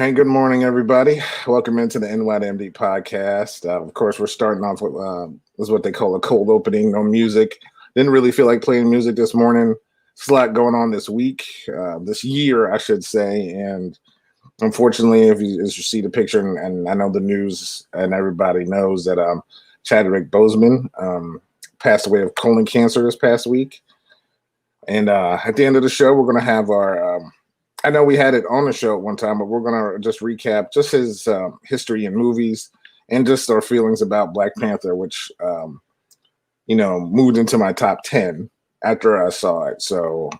right, good morning, everybody. Welcome into the NYMD podcast. Of course, we're starting off with is what they call a cold opening. No music. Didn't really feel like playing music this morning. There's a lot going on this week, this year, I should say. And unfortunately, as you see the picture, and I know the news, and everybody knows that Chadwick Boseman passed away of colon cancer this past week. And at the end of the show, we're going to have our I know we had it on the show at one time, but we're going to just recap just his history in movies and just our feelings about Black Panther, which, moved into my top 10 after I saw it. So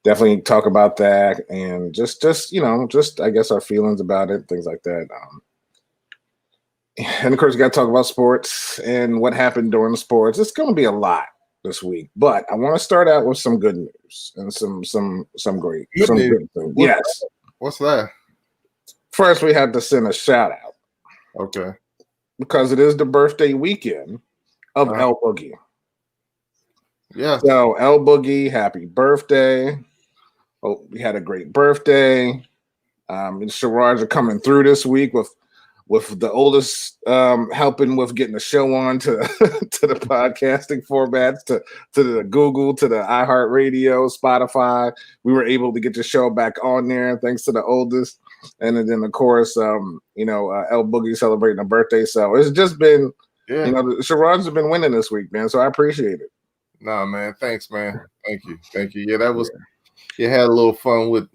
definitely talk about that and just I guess our feelings about it, things like that. And of course, you got to talk about sports and what happened during the sports. It's going to be a lot this week, but I want to start out with some good news and some great good some news. good things. Yes. What's that? First, we have to send a shout out. Okay. Because it is the birthday weekend of El Boogie. Yeah. So El Boogie, happy birthday! Hope we had a great birthday. And Sherrod are coming through this week with the oldest helping with getting the show on to to the podcasting formats, to the Google, to the iHeartRadio, Spotify. We were able to get the show back on there thanks to the oldest. And then of course, El Boogie celebrating a birthday. So it's just been, Sherrod's have been winning this week, man. So I appreciate it. Nah, man. Thanks, man. Thank you. Yeah, that was. You had a little fun with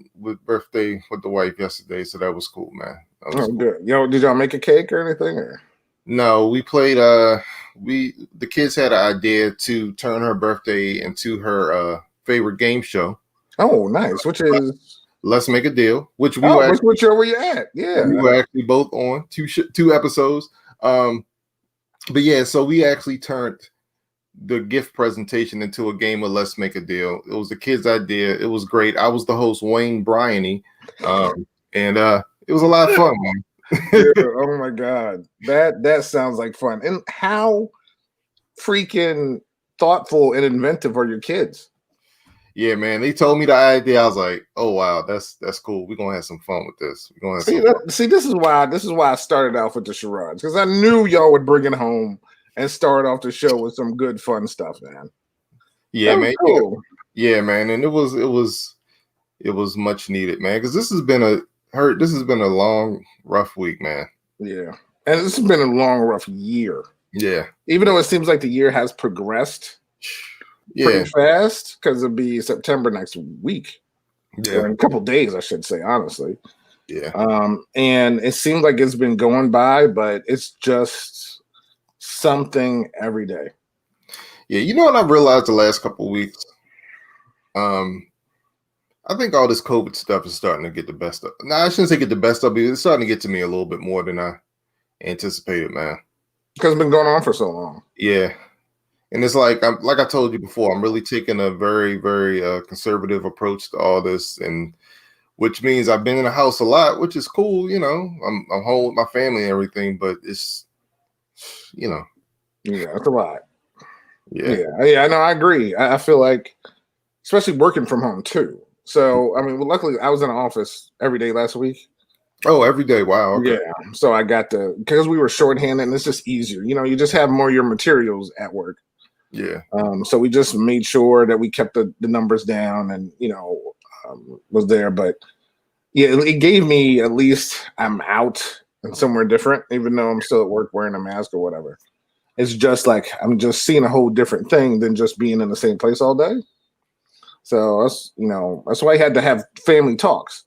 birthday with the wife yesterday, so that was cool, man. Cool. Good. Did y'all make a cake or anything? Or? No, we played. The kids had an idea to turn her birthday into her favorite game show. Oh, nice. Which is Let's Make a Deal. Which which show were you at? Yeah, we were actually both on two episodes. But yeah, so we actually turned the gift presentation into a game of Let's Make a Deal. It was the kids' idea. It was great. I was the host, Wayne Bryany, and it was a lot of fun, man. Yeah, oh my God, that sounds like fun. And how freaking thoughtful and inventive are your kids? Yeah, man. They told me the idea. I was like, oh wow, that's cool. We're gonna have some fun with this. We're gonna have see, this is why I started off with the charades, because I knew y'all would bring it home and start off the show with some good fun stuff, man. Yeah, man. Cool. Yeah, man. And it was much needed, man. Because this has been a long, rough week, man. Yeah. And this has been a long, rough year. Yeah. Even though it seems like the year has progressed pretty fast, because it'll be September next week. Yeah. Or in a couple days, I should say, honestly. Yeah. And it seems like it's been going by, but it's just something every day. Yeah, you know what I've realized the last couple of weeks? I think all this COVID stuff is starting to get the best of. No, I shouldn't say get the best of it. It's starting to get to me a little bit more than I anticipated, man. Because it's been going on for so long. Yeah. And it's like I told you before, I'm really taking a very, very conservative approach to all this, and which means I've been in the house a lot, which is cool, I'm home with my family and everything, but it's Yeah, it's a lot. Yeah, I know. I agree. I feel like, especially working from home too. So, I mean, luckily I was in the office every day last week. Oh, every day. Wow. Okay. Yeah. So I got because we were shorthanded, and it's just easier. You just have more of your materials at work. Yeah. So we just made sure that we kept the numbers down and, was there. But yeah, it gave me, at least I'm out and somewhere different, even though I'm still at work wearing a mask or whatever. It's just like I'm just seeing a whole different thing than just being in the same place all day. So that's why I had to have family talks.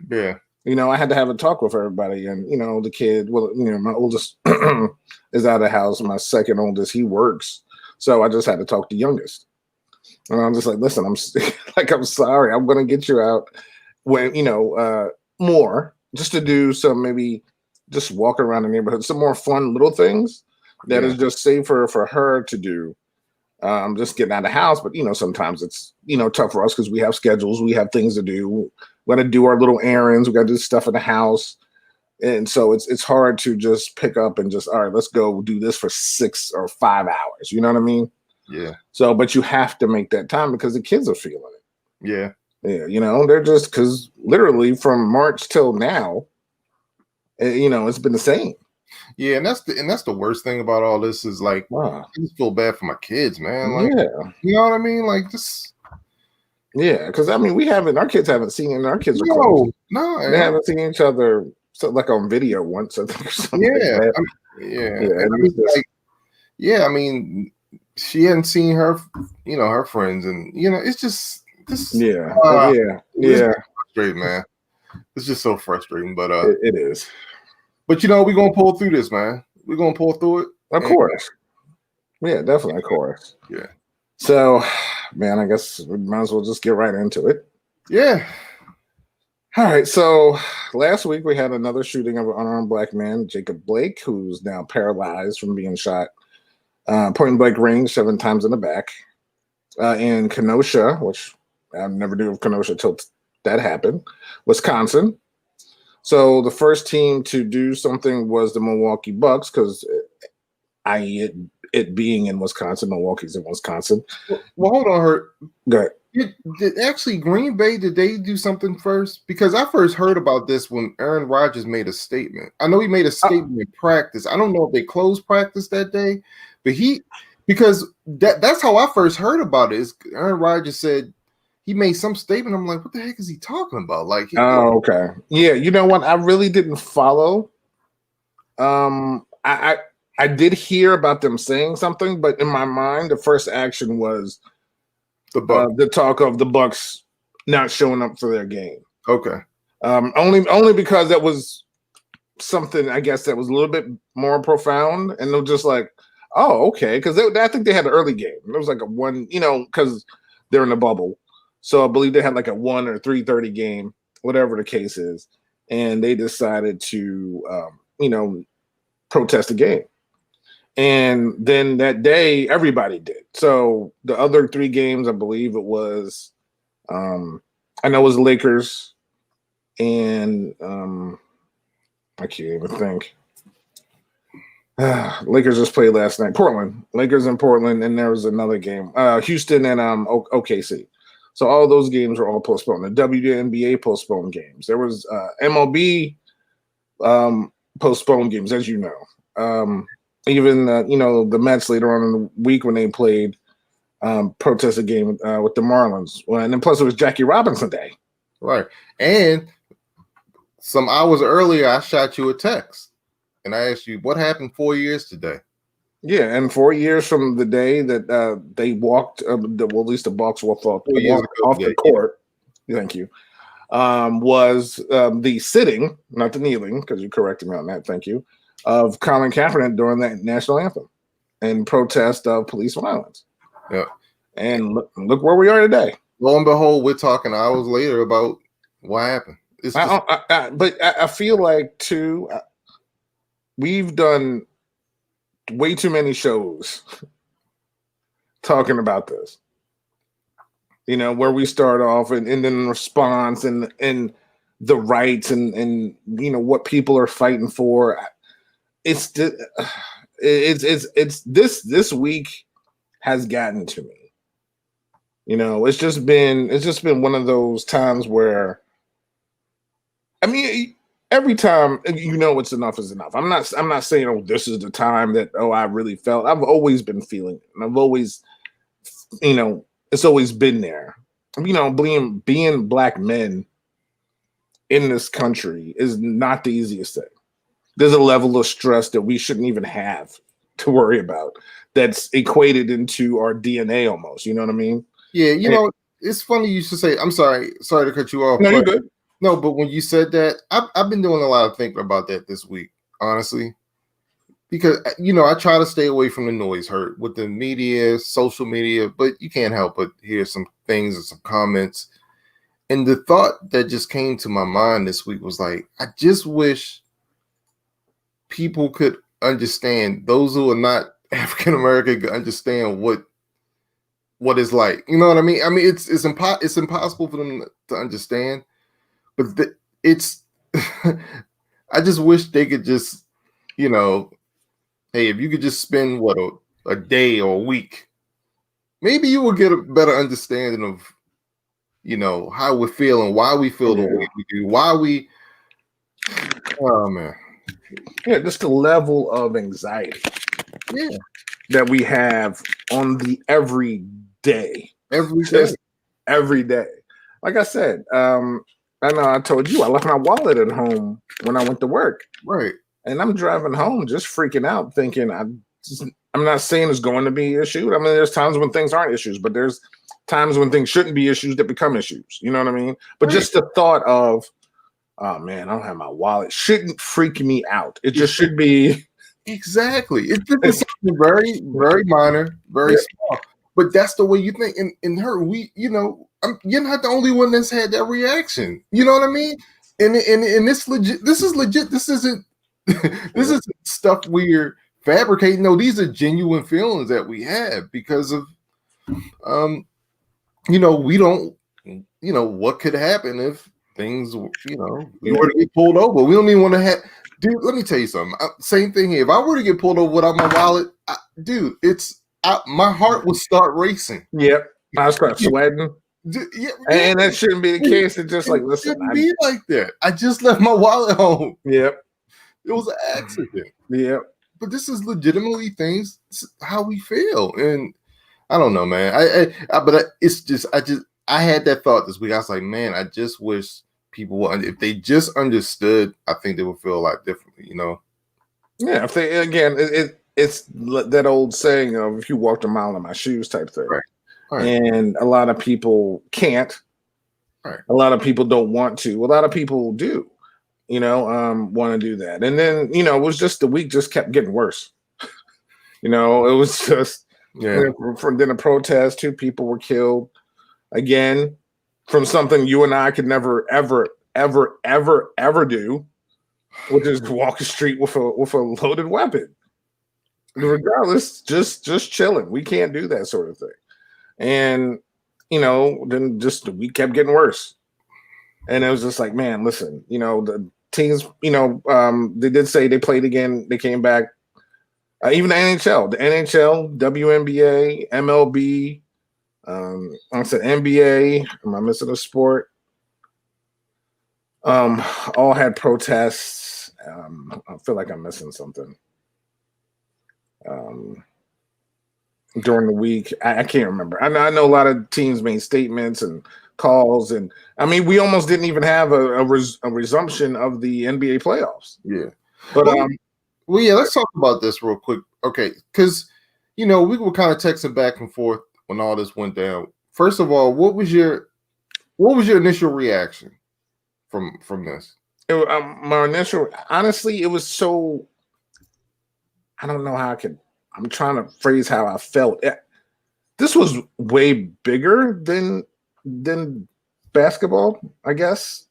Yeah. I had to have a talk with everybody, and the kid. Well, my oldest is out of the house. My second oldest, he works, so I just had to talk to youngest. And I'm just like, listen, I'm sorry, I'm gonna get you out when more, just to do some, maybe just walk around the neighborhood, some more fun little things that is just safer for her to do. Just getting out of the house, but sometimes it's tough for us because we have schedules, we have things to do. We got to do our little errands, we got to do stuff in the house, and so it's hard to just pick up and just, all right, let's go do this for 6 or 5 hours. You know what I mean? Yeah. So, but you have to make that time because the kids are feeling it. Yeah. Yeah, they're just because literally from March till now, it's been the same. Yeah, and that's the worst thing about all this is like Wow. I just feel bad for my kids, man. Like, Yeah, you know what I mean? Like, just yeah. Because I mean, our kids haven't seen it, and our kids are close. no, They and haven't seen each other like on video once, I think, or something like yeah, that. yeah, Yeah, and I and mean, it's just like, yeah, I mean, she hadn't seen her, her friends, and it's just this, yeah, uh, yeah, it's yeah. frustrating, man. It's just so frustrating, but It is, we're gonna pull through this, man. We're gonna pull through it, of and course. Yeah, definitely, of course. yeah, So, man, I guess we might as well just get right into it. yeah, All right. So last week we had another shooting of an unarmed black man, Jacob Blake, who's now paralyzed from being shot point blank range 7 times in the back in Kenosha, which I never knew of Kenosha till that happened, Wisconsin. So the first team to do something was the Milwaukee Bucks because, i.e., it being in Wisconsin, Milwaukee's in Wisconsin. Well, hold on, her. Go ahead. Did actually Green Bay, did they do something first? Because I first heard about this when Aaron Rodgers made a statement. I know he made a statement in practice. I don't know if they closed practice that day, but because that's how I first heard about it. Is Aaron Rodgers said he made some statement. I'm like, what the heck is he talking about? Like, Oh, okay. Yeah, you know what? I really didn't follow. I did hear about them saying something, but in my mind, the first action was the talk of the Bucks not showing up for their game. Okay. Only because that was something I guess that was a little bit more profound, and they're just like, oh, okay, because I think they had an early game. It was like a one, because they're in the bubble, so I believe they had like a 1 or 3:30 game, whatever the case is, and they decided to, protest the game. And then that day, everybody did. So the other 3 games, I believe it was, I know it was Lakers and I can't even think. Lakers just played last night. Portland, Lakers in Portland, and there was another game, Houston and OKC. So all those games were all postponed. The WNBA postponed games. There was MLB postponed games, as you know. Even the Mets later on in the week when they played protested game with the Marlins. Well, and then plus it was Jackie Robinson Day. Right. And some hours earlier, I shot you a text and I asked you what happened 4 years today. Yeah, and 4 years from the day that they walked, at least the Bucks walked off the court. Yeah. Thank you. Was the sitting, not the kneeling, because you corrected me on that. Thank you. Of Colin Kaepernick during that national anthem in protest of police violence. Yeah. And look where we are today. Lo and behold, we're talking hours later about what happened. It's just, but I feel like, too, we've done way too many shows talking about this. Where we start off and then response and the rights and what people are fighting for. It's this week has gotten to me. It's just been one of those times where, I mean, every time it's enough is enough. I'm not saying, oh, this is the time that I really felt. I've always been feeling it, and I've always, it's always been there. Being black men in this country is not the easiest thing. There's a level of stress that we shouldn't even have to worry about. That's equated into our DNA almost. You know what I mean? Yeah, it's funny you should say. I'm sorry to cut you off. No, you're good. No, but when you said that, I've been doing a lot of thinking about that this week, honestly, because I try to stay away from the noise, hurt with the media, social media, but you can't help but hear some things and some comments. And the thought that just came to my mind this week was like, I just wish people could understand, those who are not African American could understand what it's like. You know what I mean? I mean, it's impossible for them to understand, but it's I just wish they could just, hey, if you could just spend a day or a week, maybe you will get a better understanding of how we're feeling, why we feel the way we do, why we. Oh man, yeah, just the level of anxiety that we have on the everyday. every Just day. every day. Like I said, I know I told you I left my wallet at home when I went to work. Right. And I'm driving home just freaking out, thinking I'm not saying it's going to be an issue. I mean, there's times when things aren't issues, but there's times when things shouldn't be issues that become issues. You know what I mean? But just the thought of, oh man, I don't have my wallet shouldn't freak me out. It just should be exactly. It's something very, very minor, very small. But that's the way you think. In her, you're not the only one that's had that reaction. You know what I mean? And this legit. This is legit. This isn't. This isn't stuff we're fabricating. No, these are genuine feelings that we have because of, we don't, what could happen if things, we were to get pulled over. We don't even want to have. Dude, let me tell you something. Same thing here. If I were to get pulled over without my wallet, my heart would start racing. Yep, I start sweating. And that shouldn't be the case. It's just like, listen, shouldn't be like that. I just left my wallet home. Yep, it was an accident. Yep, but this is legitimately things how we feel, and I don't know, man. I had that thought this week. I was like, man, I just wish people would, if they just understood, I think they would feel a lot differently, Yeah, if they it's that old saying of if you walked a mile in my shoes type thing. Right. And a lot of people can't. Right. A lot of people don't want to. A lot of people do, want to do that. And then, it was just the week just kept getting worse. It was just from then a protest, 2 people were killed again from something you and I could never, ever, ever, ever, ever do, which is walk the street with a loaded weapon. Regardless, just chilling. We can't do that sort of thing. And, then just the week kept getting worse. And it was just like, man, listen, the teams, they did say they played again. They came back. Even the NHL, WNBA, MLB, I said NBA. Am I missing a sport? All had protests. I feel like I'm missing something. During the week, I can't remember. I know a lot of teams made statements and calls, and I mean, we almost didn't even have a resumption of the NBA playoffs. Yeah, but let's talk about this real quick, okay? Because we were kind of texting back and forth when all this went down. First of all, what was your initial reaction from this? My initial, honestly, it was so. I don't know how I'm trying to phrase how I felt. This was way bigger than basketball, I guess.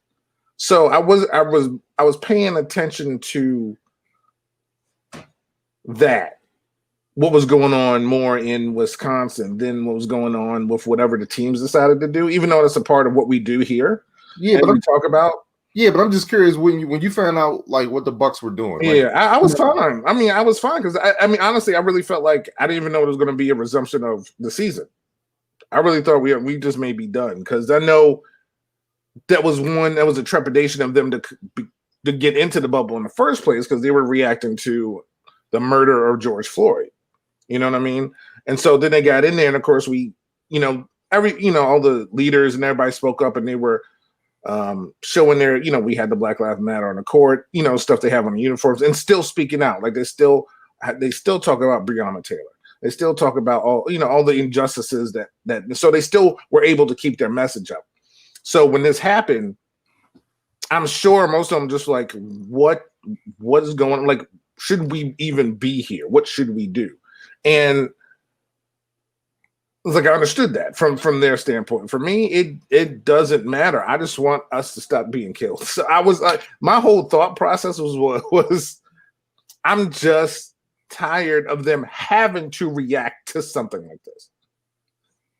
So I was paying attention to that, what was going on more in Wisconsin than what was going on with whatever the teams decided to do, even though it's a part of what we do here. Yeah, but we talk about. Yeah, but I'm just curious when you found out like what the Bucks were doing. Yeah, I was fine. I mean, I was fine because I mean, honestly, I really felt like I didn't even know it was going to be a resumption of the season. I really thought we just may be done because I know that was a trepidation of them to get into the bubble in the first place because they were reacting to the murder of George Floyd. You know what I mean? And so then they got in there, and of course all the leaders and everybody spoke up, and they were showing their, we had the Black Lives Matter on the court, stuff they have on the uniforms, and still speaking out. Like they still talk about Breonna Taylor. They still talk about all the injustices that so they still were able to keep their message up. So when this happened, I'm sure most of them just like, what is going on? Like, should we even be here? What should we do? And like I understood that from their standpoint. For me, it doesn't matter. I just want us to stop being killed. So I was my whole thought process was I'm just tired of them having to react to something like this.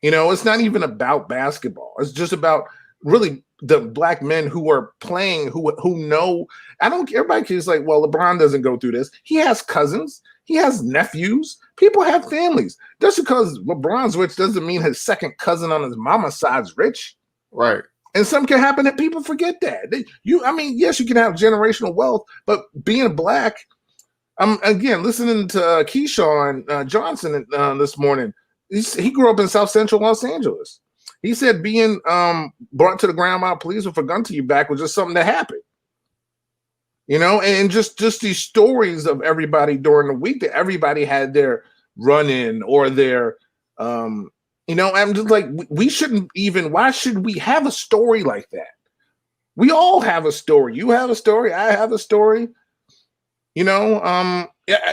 It's not even about basketball. It's just about really the black men who are playing, who know. I don't care. Everybody is like, well, LeBron doesn't go through this. He has cousins. He has nephews. People have families. Just because LeBron's rich doesn't mean his second cousin on his mama's side's rich. Right. And some can happen that people forget that. I mean, yes, you can have generational wealth, but being black, I'm again listening to Keyshawn Johnson this morning. He grew up in South Central Los Angeles. He said being brought to the ground by police with a gun to your back was just something that happened. And just these stories of everybody during the week that everybody had their run-in or their I'm just like, we shouldn't even, why should we have a story like that? We all have a story. You have a story. I have a story. Yeah,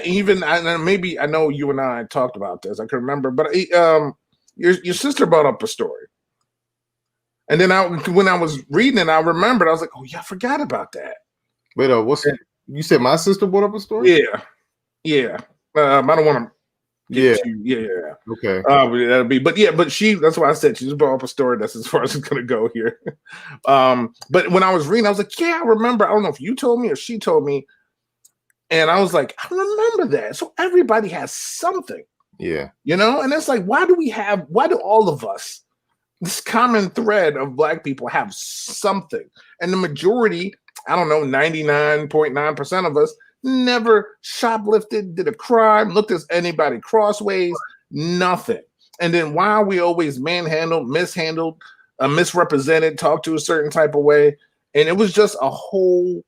even maybe I know you and I talked about this. I can remember, but your sister brought up a story, and then when I was reading it, I remembered. I was like, oh yeah, I forgot about that. Wait, you said my sister brought up a story? Yeah. I don't want to. Yeah. Okay. That'll be, but that's why I said she just brought up a story. That's as far as it's gonna go here. But when I was reading, I was like, yeah, I remember. I don't know if you told me or she told me. And I was like, I remember that. So everybody has something. Yeah. And it's like, why do all of us, this common thread of black people have something? And the majority, I don't know, 99.9% of us never shoplifted, did a crime, looked at anybody crossways, nothing. And then why are we always manhandled, mishandled, misrepresented, talked to a certain type of way? And it was just a whole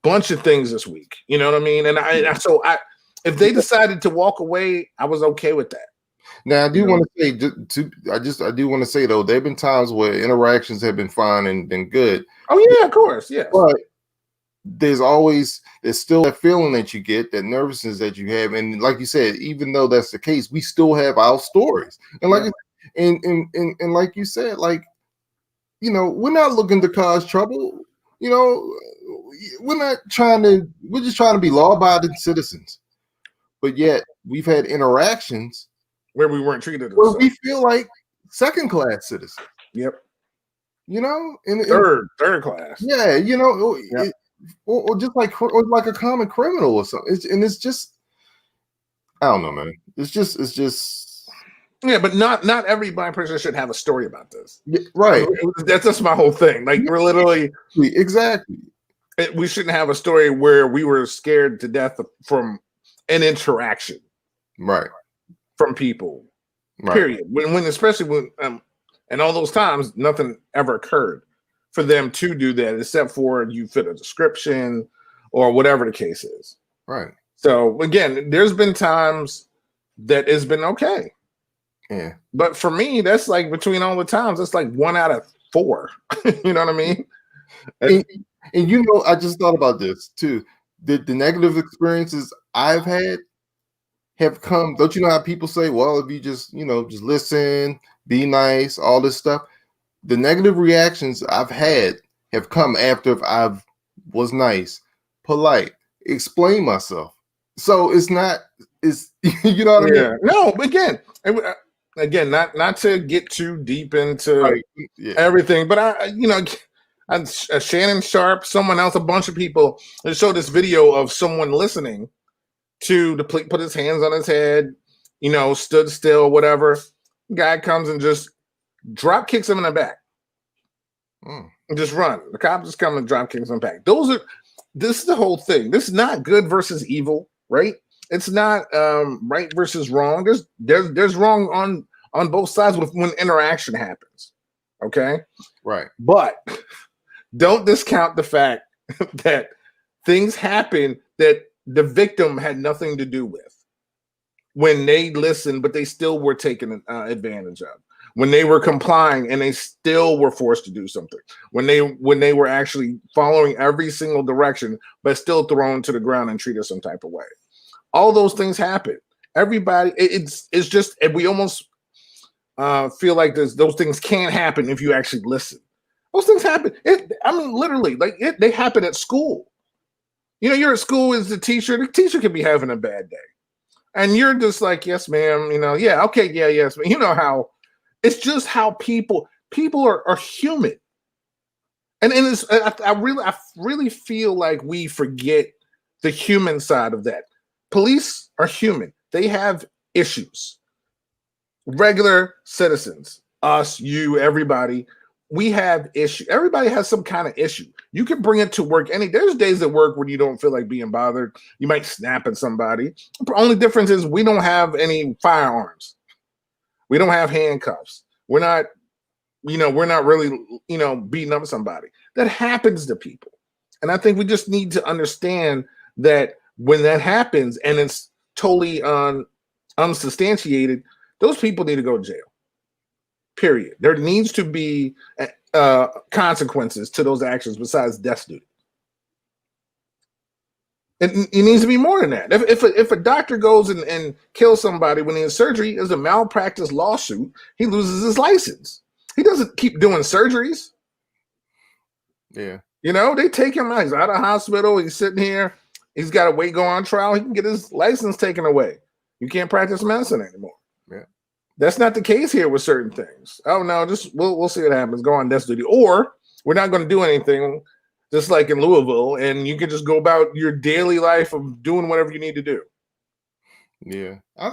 bunch of things this week. You know what I mean? And so if they decided to walk away, I was okay with that. Now I do want to say, I do want to say though, there have been times where interactions have been fine and been good. Oh yeah, of course, yeah. But there's still that feeling that you get, that nervousness that you have, and like you said, even though that's the case, we still have our stories. And like and like you said, like we're not looking to cause trouble. We're just trying to be law-abiding citizens. But yet we've had interactions where we weren't treated as where we feel like second-class citizens. Yep. And third class. Yeah, or just like a common criminal or something. It's just, I don't know, man. It's just. Yeah, but not every black person should have a story about this. Yeah, right. That's just my whole thing. Like we're literally exactly. We shouldn't have a story where we were scared to death from an interaction, right, from people. Right. Period. When especially when and all those times nothing ever occurred for them to do that, except for you fit a description or whatever the case is. Right. So again, there's been times that it's been okay. Yeah. But for me, that's like between all the times, it's like 1 out of 4. You know what I mean? And I just thought about this too. The negative experiences I've had have come. Don't you know how people say, well, if you just listen, be nice, all this stuff. The negative reactions I've had have come after I was nice, polite, explain myself. So it's not, you know what I mean? No, again, not to get too deep into everything, but Shannon Sharp, someone else, a bunch of people, they showed this video of someone listening to the put his hands on his head, stood still, whatever. Guy comes and just drop kicks him in the back. And just run. The cop just come and drop kicks him back. This is the whole thing. This is not good versus evil, right? It's not right versus wrong. There's wrong on both sides when interaction happens. Okay? Right. But don't discount the fact that things happen that the victim had nothing to do with when they listened, but they still were taken advantage of. When they were complying and they still were forced to do something. When they were actually following every single direction, but still thrown to the ground and treated some type of way. All those things happen. Everybody, it's just, and we almost feel like those things can't happen if you actually listen. Those things happen. Literally, they happen at school. You're at school as the teacher. The teacher can be having a bad day. And you're just like, yes, ma'am. Yeah, okay, yeah, yes. But how, it's just how people are human. And I really feel like we forget the human side of that. Police are human. They have issues. Regular citizens, us, you, everybody, we have issue. Everybody has some kind of issue. You can bring it to work. There's days at work when you don't feel like being bothered. You might snap at somebody. The only difference is we don't have any firearms. We don't have handcuffs. We're not really, beating up somebody. That happens to people. And I think we just need to understand that when that happens and it's totally unsubstantiated, those people need to go to jail. Period. There needs to be consequences to those actions besides death duty. It needs to be more than that. If a doctor goes and kills somebody when he's in surgery, there's a malpractice lawsuit, he loses his license. He doesn't keep doing surgeries. Yeah. They take him out. He's out of hospital. He's sitting here. He's got to wait, go on trial. He can get his license taken away. You can't practice medicine anymore. Yeah. That's not the case here with certain things. Oh no, just we'll see what happens. Go on death duty, or we're not going to do anything. Just like in Louisville, and you can just go about your daily life of doing whatever you need to do. Yeah, I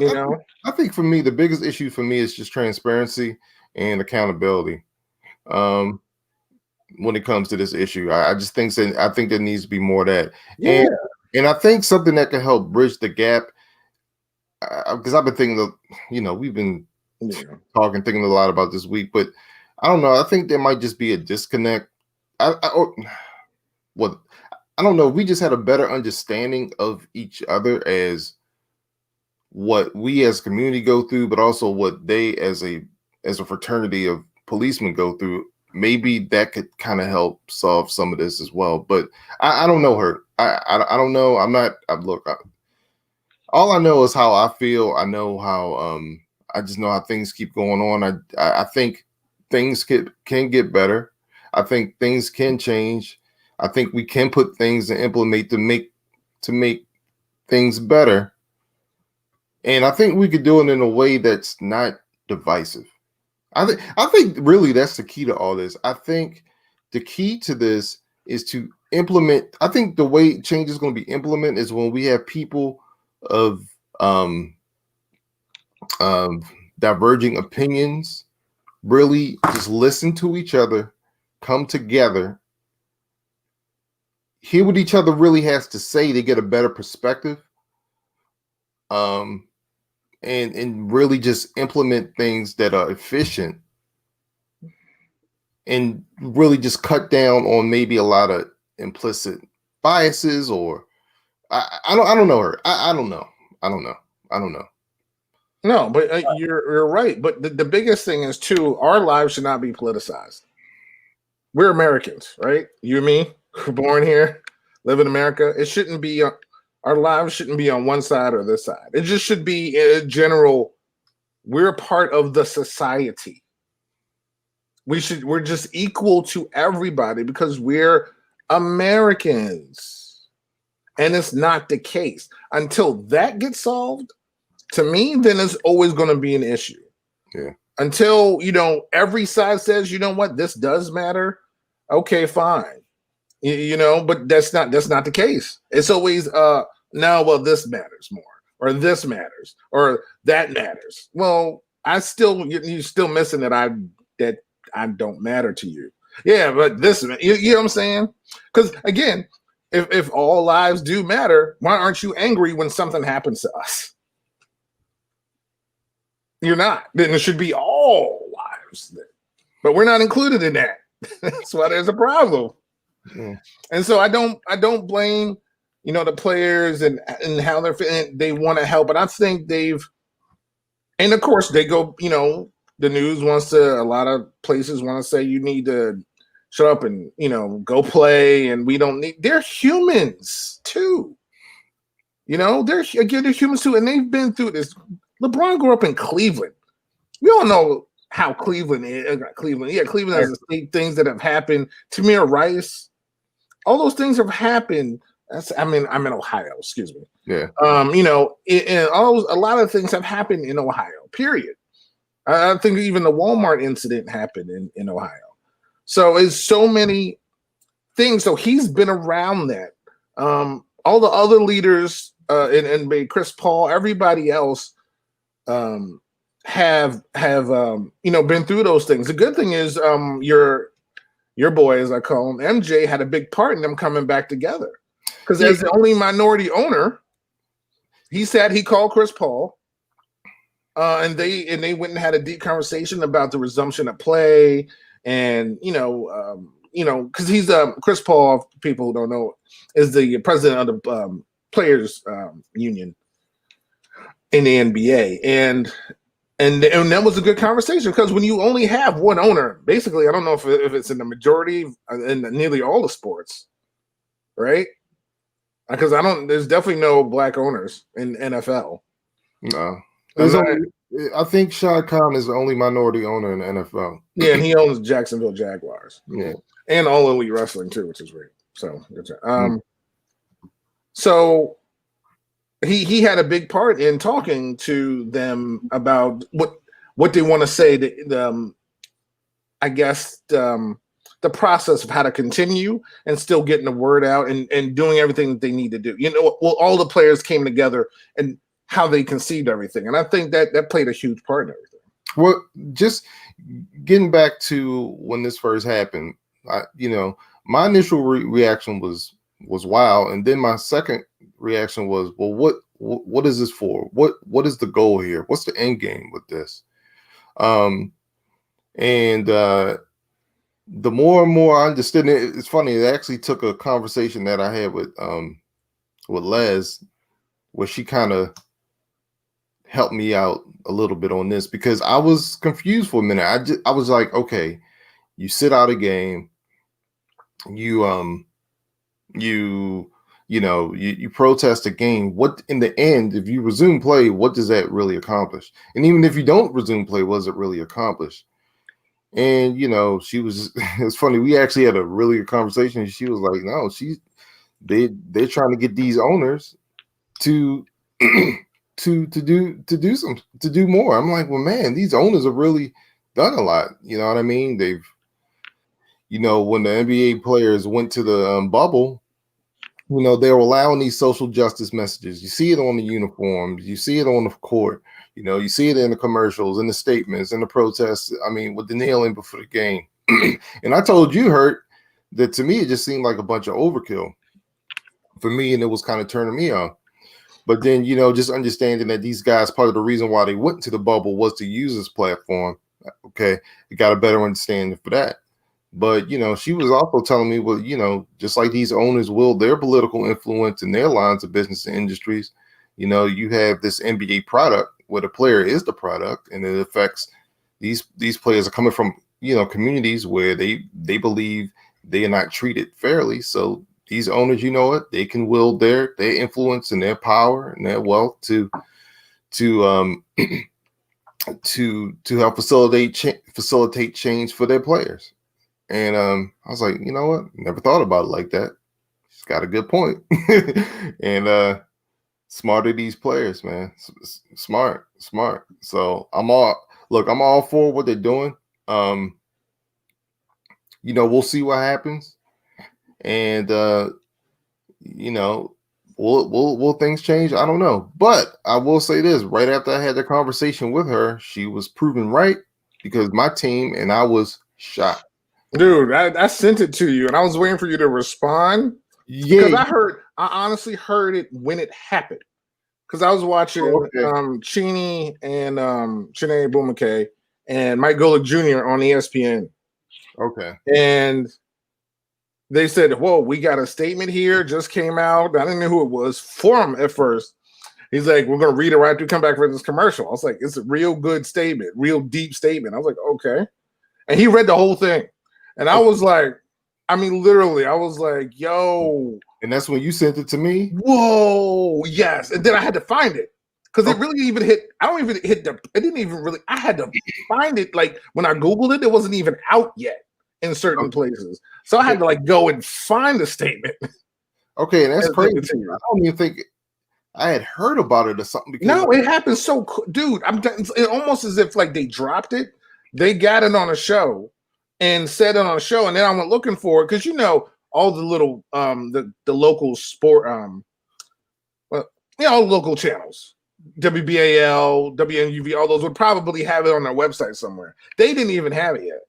think for me, the biggest issue for me is just transparency and accountability. When it comes to this issue, I just think there needs to be more of that. Yeah. And I think something that can help bridge the gap, because I've been thinking, we've been thinking a lot about this week, but I don't know. I think there might just be a disconnect. I don't know. We just had a better understanding of each other as what we as community go through, but also what they as a fraternity of policemen go through. Maybe that could kind of help solve some of this as well. But I don't know her. I don't know. All I know is how I feel. I know how I just know how things keep going on. I think things can get better. I think things can change. I think we can put things and implement to make things better. And I think we could do it in a way that's not divisive. I think really that's the key to all this. I think the key to this is to implement. I think the way change is going to be implemented is when we have people of diverging opinions really just listen to each other, come together, hear what each other really has to say to get a better perspective, and really just implement things that are efficient and really just cut down on maybe a lot of implicit biases or I don't know her. I don't know. No, but you're right. But the biggest thing is too, our lives should not be politicized. We're Americans, right? You and me, we're born here, live in America. It shouldn't be our lives shouldn't be on one side or this side. It just should be in general. We're a part of the society. We're just equal to everybody because we're Americans. And it's not the case. Until that gets solved, to me, then it's always going to be an issue. Yeah. Until, every side says, you know what, this does matter. Okay, fine. But that's not the case. It's always no, well, this matters more, or this matters, or that matters. Well, you're still missing that I don't matter to you. Yeah, but this, you know what I'm saying? Because again, if all lives do matter, why aren't you angry when something happens to us? You're not. Then it should be all lives. But we're not included in that. That's why there's a problem. Yeah. And so I don't blame, the players and how they're feeling. They want to help, but I think and of course they go, the news a lot of places want to say you need to shut up and, go play. And they're humans too. They're humans too. And they've been through this. LeBron grew up in Cleveland. We all know how Cleveland is. Cleveland. Yeah, Cleveland has the same things that have happened. Tamir Rice. All those things have happened. I'm in Ohio, excuse me. Yeah. And a lot of things have happened in Ohio, period. I think even the Walmart incident happened in Ohio. So it's so many things. So he's been around that. All the other leaders and Chris Paul, everybody else, been through those things. The good thing is your boy, as I call him, MJ, had a big part in them coming back together. Because as the only minority owner, he said he called Chris Paul, and they went and had a deep conversation about the resumption of play, and because he's Chris Paul. People who don't know, is the president of the players union in the NBA, and that was a good conversation, because when you only have one owner, basically, I don't know if it's in the majority in nearly all the sports, right? Because there's definitely no black owners in NFL. No, I think Shad Khan is the only minority owner in the NFL. Yeah, and he owns Jacksonville Jaguars. Yeah, and All Elite Wrestling too, which is great. So, so he had a big part in talking to them about what they want to say. I guess the process of how to continue and still getting the word out and doing everything that they need to do. All the players came together and how they conceived everything, and I think that played a huge part in everything. Well, just getting back to when this first happened, my initial reaction was wow, and then my second reaction was, well, what is this for? What is the goal here? What's the end game with this? The more and more I understood it, it's funny. It actually took a conversation that I had with Les, where she kind of helped me out a little bit on this, because I was confused for a minute. I was like, okay, you sit out a game, you protest a game. What in the end, if you resume play, what does that really accomplish? And even if you don't resume play, what does it really accomplish? And she was it's funny, we actually had a really good conversation. She was like, no, they're trying to get these owners to do more. I'm like, well, man, these owners have really done a lot. You know what I mean? They've, when the NBA players went to the bubble, they were allowing these social justice messages. You see it on the uniforms, you see it on the court, you see it in the commercials, in the statements, in the protests. I mean, with the kneeling before the game. And I told you, Hurt, that to me it just seemed like a bunch of overkill for me, and it was kind of turning me on. But then, just understanding that these guys, part of the reason why they went to the bubble was to use this platform. Okay, you got a better understanding for that. But, she was also telling me, well, just like these owners wield their political influence in their lines of business and industries, you have this NBA product where the player is the product, and it affects these players are coming from, communities where they believe they are not treated fairly. So these owners, they can wield their influence and their power and their wealth to help facilitate change for their players. And I was like, you know what? Never thought about it like that. She's got a good point. And smarter these players, man. Smart. So I'm all for what they're doing. We'll see what happens. And will things change? I don't know. But I will say this: right after I had the conversation with her, she was proven right, because my team and I was shocked. Dude, I sent it to you, and I was waiting for you to respond. Yeah, because I honestly heard it when it happened. Because I was watching Cheney and Chiney Bumake and Mike Golick Jr. on ESPN. Okay. And they said, whoa, we got a statement here, just came out. I didn't know who it was. For him at first. He's like, we're going to read it right after we come back for this commercial. I was like, it's a real good statement, real deep statement. I was like, okay. And he read the whole thing. And I was like, literally, I was like, yo. And that's when you sent it to me? Whoa, yes. And then I had to find it. Because it really even hit, it didn't even really, I had to find it. Like, when I Googled it, it wasn't even out yet in certain places. So I had to, go and find the statement. Okay, and that's crazy. I don't even think I had heard about it or something. No, it happened so, dude, it's almost as if, they dropped it. They got it on a show and said it on a show, and then I went looking for it, because all the little the local sport all the local channels, WBAL, WNUV, all those would probably have it on their website somewhere. They didn't even have it yet.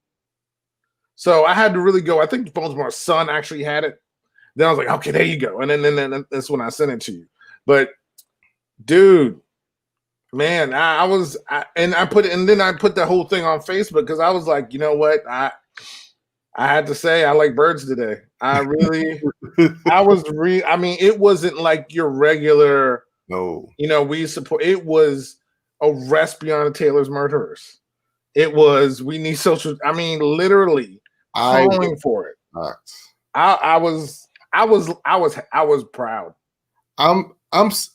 So I had to really go. I think Baltimore's Sun actually had it. Then I was like, okay, there you go. And then that's when I sent it to you. But dude, man, I put the whole thing on Facebook because I was like, you know what? I had to say I like birds today. I really I mean, it wasn't like your regular we support. It was arrest Breonna Taylor's murderers. It was we need social. I mean, literally calling for it. I was proud. I'm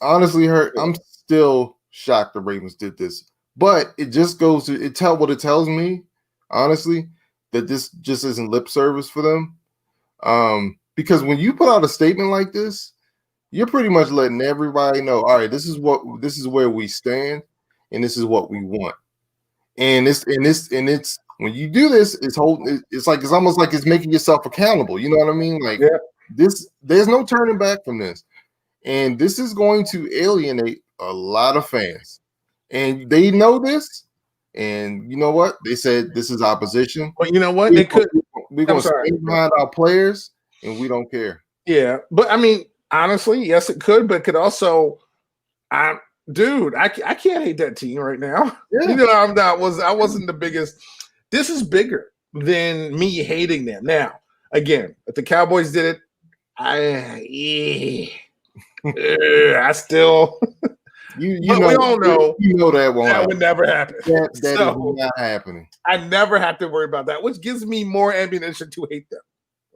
honestly hurt. I'm still shocked the Ravens did this, but it just goes to it tells me, honestly, that this just isn't lip service for them. Because when you put out a statement like this, you're pretty much letting everybody know, all right, this is where we stand, and this is what we want. And it's when you do this, it's almost like it's making yourself accountable. You know what I mean? Like there's no turning back from this. And this is going to alienate a lot of fans. And they know this. And you know what? They said this is opposition. But you know what? We're going to stand behind our players, and we don't care. Yeah. But I mean, honestly, yes, it could, but it could also I can't hate that team right now. Yeah. You know, I wasn't the biggest. This is bigger than me hating them. Now, again, if the Cowboys did it, I still we all know that won't happen. Would never happen. That is not happening. I never have to worry about that, which gives me more ammunition to hate them.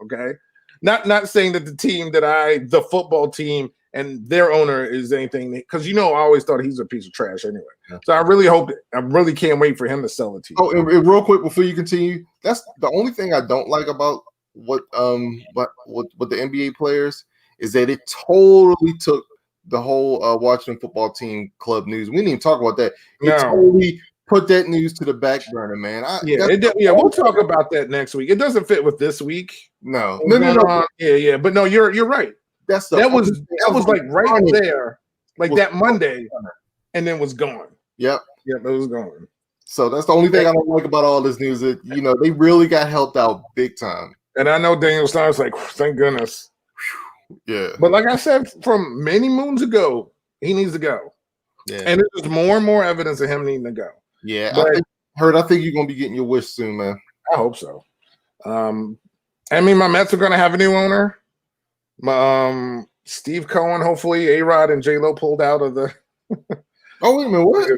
Okay. Not saying that the football team and their owner is anything, because I always thought he's a piece of trash anyway. Yeah. So I really can't wait for him to sell it to you. Oh, and real quick before you continue, that's the only thing I don't like about what the NBA players is that it totally took the whole Washington football team club news. We didn't even talk about that. It totally put that news to the back burner, man. We'll talk about that next week. It doesn't fit with this week. No. Yeah. But no, you're right. That was like right there, like that Monday, and then was gone. Yep, it was gone. So that's the only thing I don't like about all this news. That they really got helped out big time. And I know Daniel Stein's like, thank goodness. Yeah. But like I said, from many moons ago, he needs to go. Yeah. And there's more and more evidence of him needing to go. Yeah. I think you're gonna be getting your wish soon, man. I hope so. I mean, my Mets are gonna have a new owner. Steve Cohen, hopefully A-Rod and J-Lo pulled out of the Oh, wait a minute, what?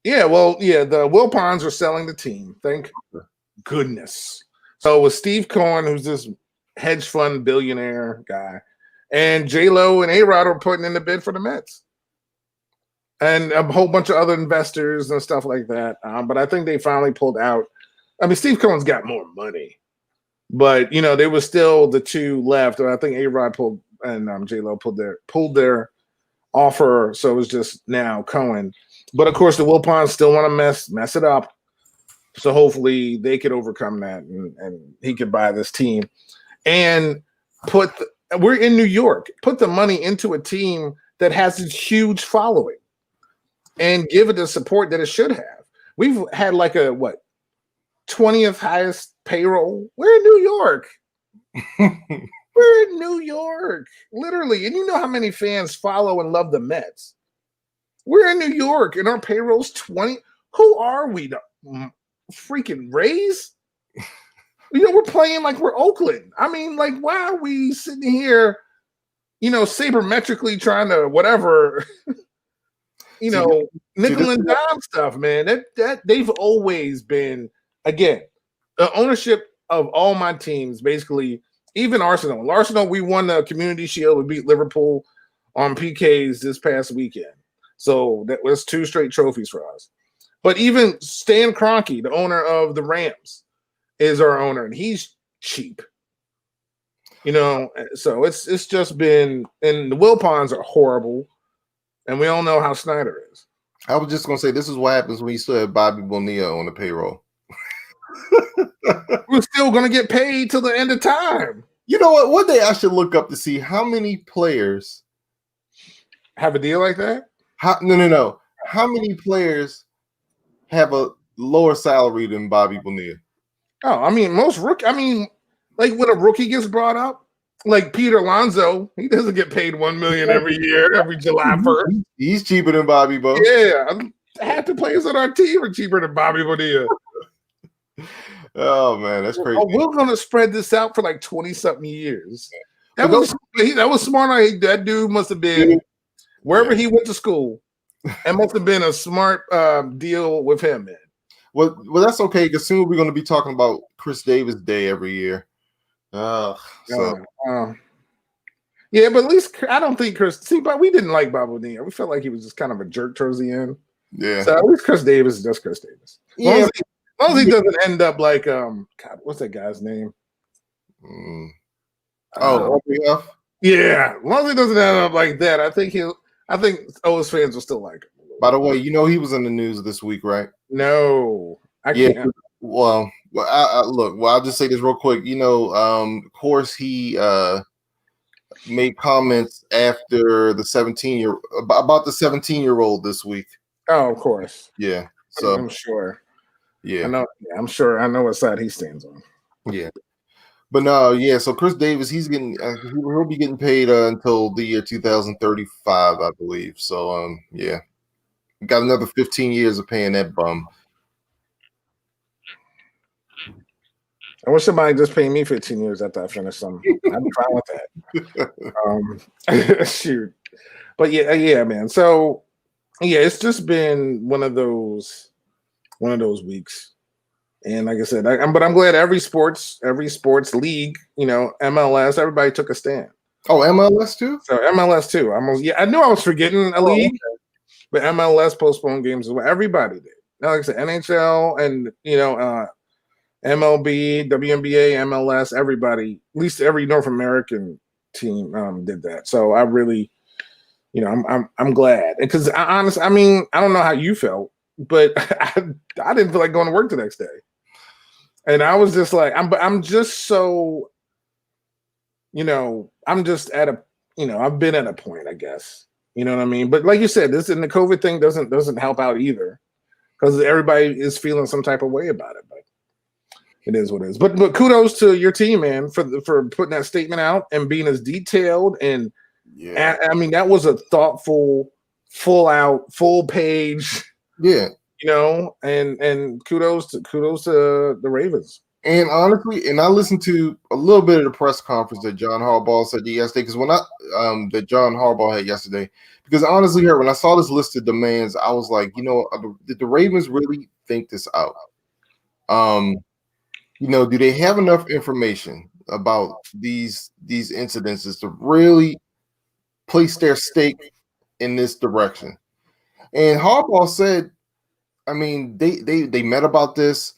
Yeah, the Wilpons are selling the team. Thank goodness. So with Steve Cohen, who's this hedge fund billionaire guy, and J-Lo and A-Rod are putting in the bid for the Mets. And a whole bunch of other investors and stuff like that. But I think they finally pulled out. I mean, Steve Cohen's got more money. But there was still the two left. I think A-Rod pulled and J-Lo pulled their offer, so it was just now Cohen. But of course, the Wilpons still want to mess it up. So hopefully they could overcome that and he could buy this team and we're in New York. Put the money into a team that has this huge following and give it the support that it should have. We've had like a 20th highest payroll. We're in New York. We're in New York, literally. And you know how many fans follow and love the Mets. We're in New York and our payroll's 20. Who are we? The freaking Rays? We're playing like we're Oakland. I mean, like, why are we sitting here, sabermetrically trying to whatever, nickel and dime stuff, man. That they've always been, again, the ownership of all my teams, basically, even Arsenal. Arsenal, we won the Community Shield. We beat Liverpool on PKs this past weekend. So that was 2 straight trophies for us. But even Stan Kroenke, the owner of the Rams, is our owner, and he's cheap. So it's just been, and the Wilpons are horrible, and we all know how Snyder is. I was just going to say, this is what happens when you still have Bobby Bonilla on the payroll. We're still going to get paid till the end of time. You know what? One day I should look up to see how many players have a deal like that. No. How many players have a lower salary than Bobby Bonilla? Oh, I mean, most rookie. I mean, like when a rookie gets brought up, like Peter Alonso, he doesn't get paid $1 million every year, every July 1st. He's cheaper than Bobby Bo. Yeah, half the players on our team are cheaper than Bobby Bonilla. Oh man, that's crazy. Oh, we're gonna spread this out for like 20-something years. That was smart. That dude must have been wherever he went to school. It must have been a smart deal with him, man. Well, that's okay because soon we're going to be talking about Chris Davis Day every year. Yeah, but at least I don't think Chris. See, but we didn't like Bob Bonilla. We felt like he was just kind of a jerk towards the end. Yeah. So at least Chris Davis is just Chris Davis. Yeah. As long as he doesn't end up like God, what's that guy's name? Aubrey Huff? Yeah, as long as he doesn't end up like that, I think O's fans will still like him. By the way, you know he was in the news this week, right? No, I can't. Well, I'll just say this real quick. You know, of course, he made comments after the 17-year-old this week. Oh, of course. Yeah. So I'm sure. Yeah. I know. Yeah, I'm sure. I know what side he stands on. Yeah. But no, yeah. So Chris Davis, he's getting he'll be getting paid until the year 2035, I believe. So yeah. Got another 15 years of paying that bum. I wish somebody just paid me 15 years after I finish something. I'd be fine with that. Shoot. But yeah, man. So yeah, it's just been one of those weeks. And like I said, but I'm glad every sports league, you know, MLS, everybody took a stand. Oh, MLS too? So MLS too. I knew I was forgetting a league. Okay. But MLS postponed games as well. Everybody did. Now, like I said, NHL and MLB, WNBA, MLS, everybody, at least every North American team did that. So I really, I'm glad because I don't know how you felt, but I didn't feel like going to work the next day, and I was just like, I'm just so, I'm just at a, I've been at a point, I guess. You know what I mean? But like you said, the COVID thing doesn't help out either because everybody is feeling some type of way about it. But it is what it is. But kudos to your team, man, for putting that statement out and being as detailed. And I mean, that was a thoughtful, full page. Yeah. And kudos to the Ravens. And honestly, I listened to a little bit of the press conference that John Harbaugh said yesterday, because that John Harbaugh had yesterday, because honestly, when I saw this list of demands, I was like, did the Ravens really think this out? Do they have enough information about these incidences to really place their stake in this direction? And Harbaugh said, I mean, they met about this.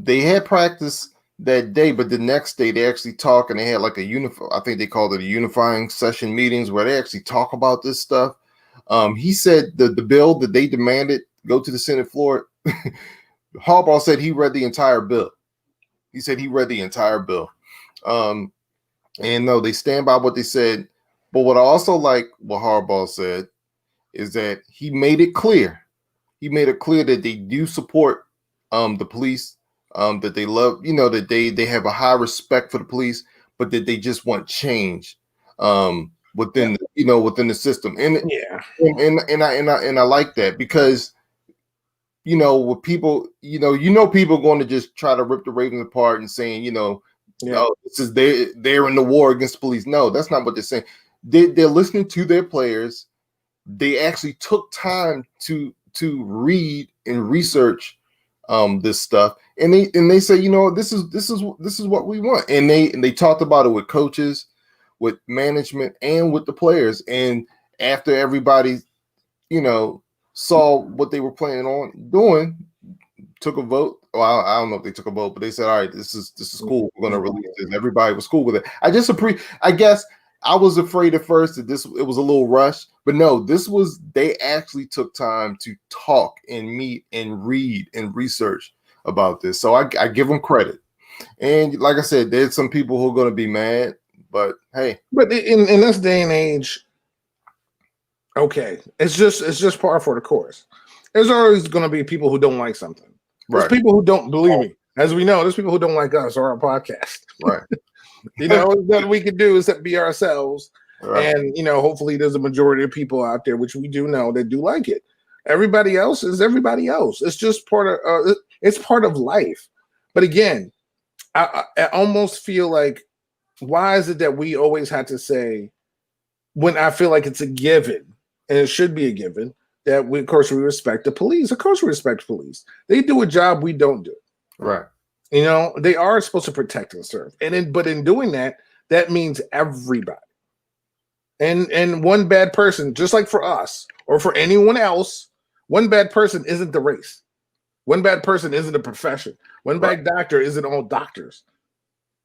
They had practice that day, but the next day they actually talk, and they had like I think they called it a unifying session meetings where they actually talk about this stuff. He said the bill that they demanded go to the Senate floor. Harbaugh said he read the entire bill. He said he read the entire bill. And no, they stand by what they said. But what I also like what Harbaugh said is that he made it clear. He made it clear that they do support the police, that they love, that they have a high respect for the police, but that they just want change within the system. And I like that because with people, people going to just try to rip the Ravens apart and saying, this is they're in the war against police. No, that's not what they're saying. They're listening to their players. They actually took time to read and research this stuff, and they say, this is what we want, and they talked about it with coaches, with management, and with the players. And after everybody saw what they were planning on doing, took a vote. Well, I don't know if they took a vote, but they said, all right, this is cool, we're gonna release this. Everybody was cool with it. I guess I was afraid at first that it was a little rushed, but no, they actually took time to talk and meet and read and research about this. So I give them credit. And like I said, there's some people who are going to be mad, but hey. But in this day and age, Okay, it's just par for the course. There's always going to be people who don't like something. There's Right. people who don't believe me. As we know, there's people who don't like us or our podcast. Right. What we can do is that be ourselves. Right. And hopefully there's a majority of people out there, which we do know, that do like it. Everybody else is everybody else. It's just it's part of life. But again, I almost feel like, why is it that we always have to say, when I feel like it's a given, and it should be a given, that of course we respect the police. Of course we respect police. They do a job we don't do. Right. They are supposed to protect and serve. But in doing that, that means everybody. And one bad person, just like for us or for anyone else, one bad person isn't the race. One bad person isn't a profession. One bad doctor isn't all doctors.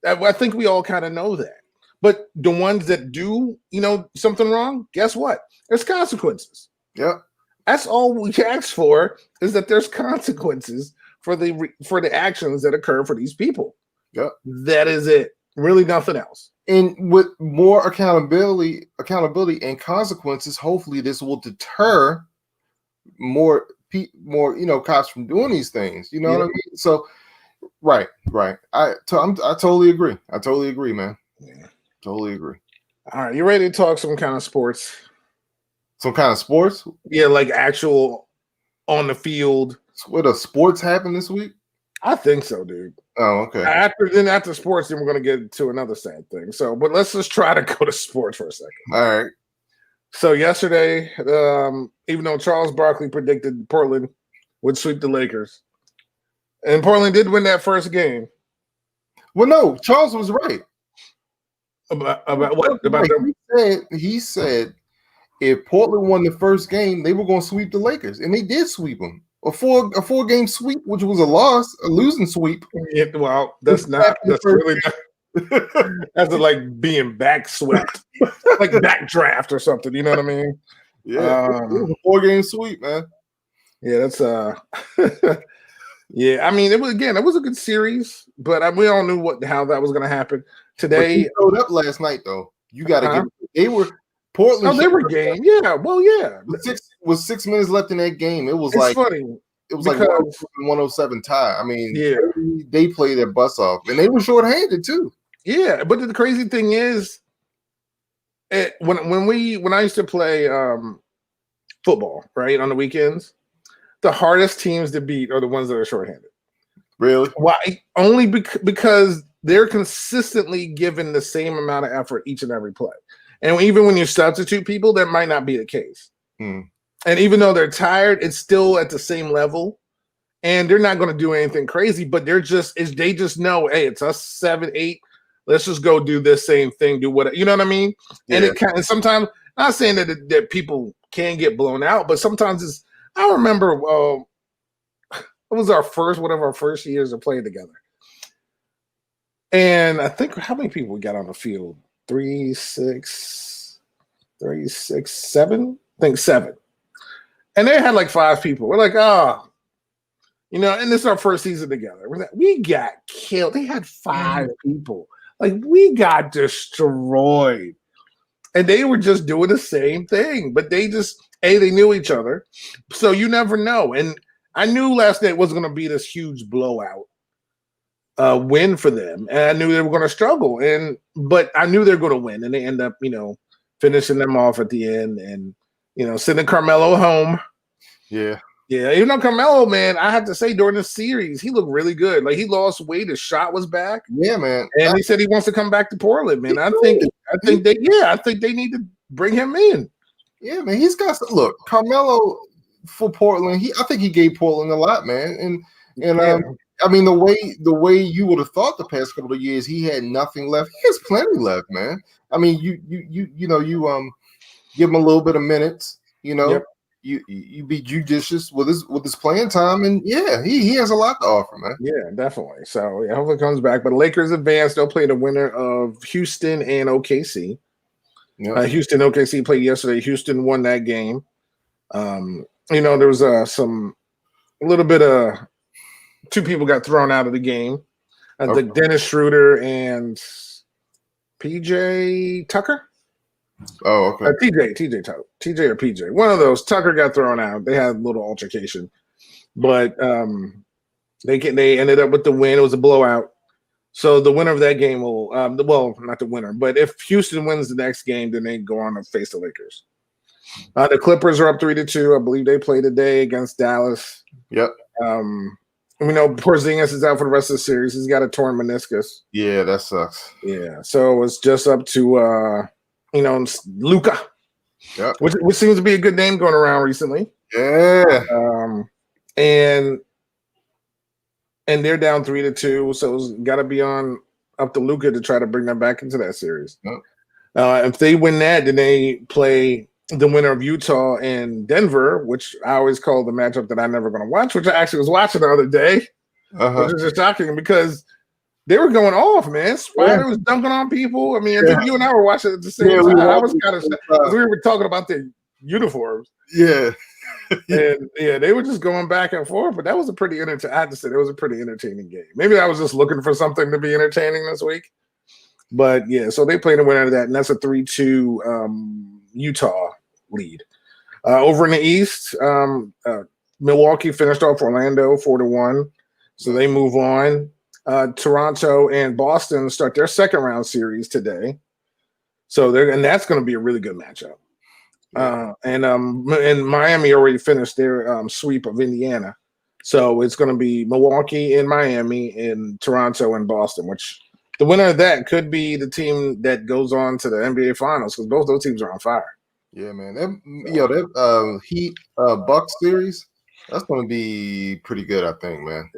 I think we all kind of know that. But the ones that do, something wrong, guess what? There's consequences. Yeah. That's all we ask for, is that there's consequences for the actions that occur for these people. Yeah. That is it. Really nothing else. And with more accountability and consequences, hopefully this will deter more cops from doing these things. You know what I mean? So, right. I totally agree. I totally agree, man. Yeah. Totally agree. All right, you ready to talk some kind of sports? Some kind of sports? Yeah, like actual on the field. What, a sports happened this week? I think so, dude. Oh, okay. After sports, then we're going to get to another sad thing. So, but let's just try to go to sports for a second. All right. So yesterday, even though Charles Barkley predicted Portland would sweep the Lakers, and Portland did win that first game. Well, no, Charles was right. About what? About them? He said if Portland won the first game, they were going to sweep the Lakers, and they did sweep them. A four game sweep, which was a losing sweep. Yeah, well, that's really not. That's like being back swept, like backdraft or something. You know what I mean? Yeah, it was a 4-game sweep, man. Yeah, that's yeah. I mean, it was a good series, but we all knew how that was going to happen today. But showed up last night, though. You got to they were Portland. Oh, they were game. Yeah, well, yeah. With 6 minutes left in that game, it was funny. It was like 107 tie. I mean, yeah, they played their bus off, and they were shorthanded too. Yeah, but the crazy thing is, when I used to play football, right, on the weekends, the hardest teams to beat are the ones that are shorthanded. Really? Why? Only because they're consistently given the same amount of effort each and every play. And even when you substitute people, that might not be the case. And even though they're tired, it's still at the same level. And they're not going to do anything crazy, but they just know, hey, it's us 7, 8. Let's just go do this same thing, do what, you know what I mean? Yeah. And it kind of sometimes, not saying that people can get blown out, but sometimes I remember it was one of our first years of playing together. And I think, how many people we got on the field? 3, 6, 7? I think 7. And they had like 5 people. We're like, and this is our first season together. We got killed. They had 5 people. Like, we got destroyed. And they were just doing the same thing. But they knew each other. So you never know. And I knew last night wasn't going to be this huge blowout win for them. And I knew they were going to struggle. But I knew they were going to win. And they end up, finishing them off at the end and, sending Carmelo home. Yeah. Yeah, even though Carmelo, man, I have to say during the series, he looked really good. Like, he lost weight, his shot was back. Yeah, man. And he said he wants to come back to Portland, man. I think they need to bring him in. Yeah, man. He's got look, Carmelo for Portland. I think he gave Portland a lot, man. I mean, the way you would have thought the past couple of years, he had nothing left. He has plenty left, man. I mean, you give him a little bit of minutes, Yep. You be judicious with his playing time, and yeah, he has a lot to offer, man. Yeah, definitely. So yeah, hopefully it comes back. But the Lakers advanced. They'll play the winner of Houston and OKC. Yep. Houston OKC played yesterday. Houston won that game. There was a little bit of 2 people got thrown out of the game. I think Dennis Schroeder and PJ Tucker. Oh, okay. TJ or PJ. One of those. Tucker got thrown out. They had a little altercation, but they ended up with the win. It was a blowout. So the winner of that game will, well, not the winner, but if Houston wins the next game, then they go on to face the Lakers. The Clippers are up 3-2. I believe they play today against Dallas. Yep. We know Porzingis is out for the rest of the series. He's got a torn meniscus. Yeah, that sucks. Yeah, so it's just up to Luka, Yep. which seems to be a good name going around recently. Yeah. And they're down 3-2, so it's got to be on up to Luka to try to bring them back into that series. Yep. If they win that, then they play the winner of Utah and Denver, which I always call the matchup that I'm never going to watch, which I actually was watching the other day, which is just shocking because they were going off, man. Spider was dunking on people. I mean, I think you and I were watching at the same time. I was kind of we were talking about the uniforms. Yeah. And they were just going back and forth, but that was a pretty entertaining. I had to say, it was a pretty entertaining game. Maybe I was just looking for something to be entertaining this week, but yeah. So they played the winner of that, and that's a 3-2 Utah lead. Over in the East, Milwaukee finished off Orlando 4-1, so they move on. Toronto and Boston start their second round series today, so that's going to be a really good matchup. And Miami already finished their sweep of Indiana, so it's going to be Milwaukee and Miami and Toronto and Boston, which the winner of that could be the team that goes on to the NBA Finals because both those teams are on fire. Yeah, man. That Heat Bucks series, that's going to be pretty good, I think, man.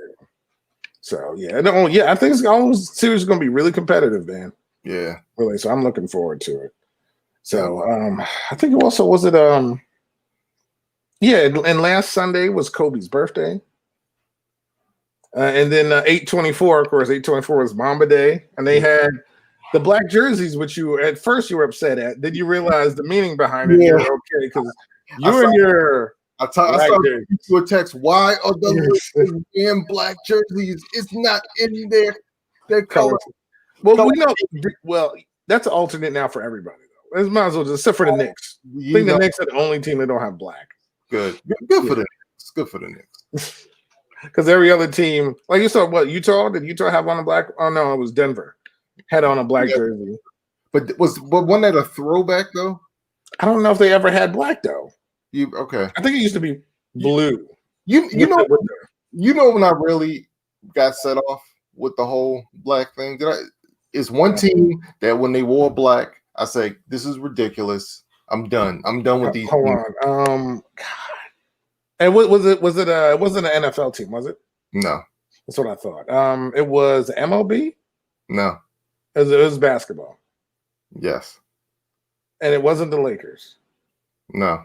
So I think the whole series is going to be really competitive, man. Yeah, really. So I'm looking forward to it. So I think it also was it and last Sunday was Kobe's birthday. And then 8/24, of course, 8/24 was Mamba Day, and they had the black jerseys, which you at first you were upset at. Then you realize the meaning behind it. Yeah. You were okay because I saw you a text. Why are the damn black jerseys? It's not in their color. Well, we know. Well, that's an alternate now for everybody. It might as well just, except for the Knicks. I think the Knicks are the only team that don't have black. Good for the Knicks. Good for the Knicks. Because every other team, like you saw, what Utah? Did Utah have on a black? Oh no, it was Denver. Had on a black jersey. But wasn't that a throwback though? I don't know if they ever had black though. Okay. I think it used to be blue. You know when I really got set off with the whole black thing? It's one team that when they wore black, I say, this is ridiculous. I'm done. I'm done with these. Hold on. God. And what was it? It wasn't an NFL team, was it? No. That's what I thought. It was MLB? No. It was basketball. Yes. And it wasn't the Lakers. No.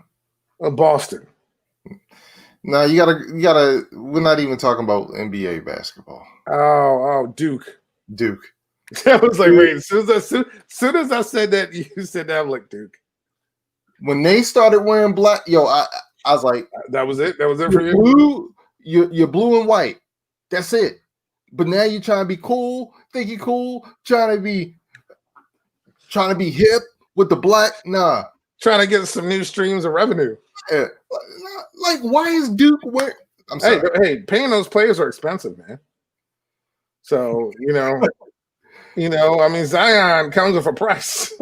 Boston. No, you gotta. We're not even talking about NBA basketball. Oh, Duke. I was like, wait. As soon as I said that, you said that. I'm like, Duke. When they started wearing black, I was like, that was it. That was it for you. Blue, you're blue and white. That's it. But now you're trying to be cool, think you're cool, trying to be hip with the black. Nah, trying to get some new streams of revenue. Yeah. Like, why is Duke wearing? I'm sorry. Hey, paying those players are expensive, man. So I mean, Zion comes with a price.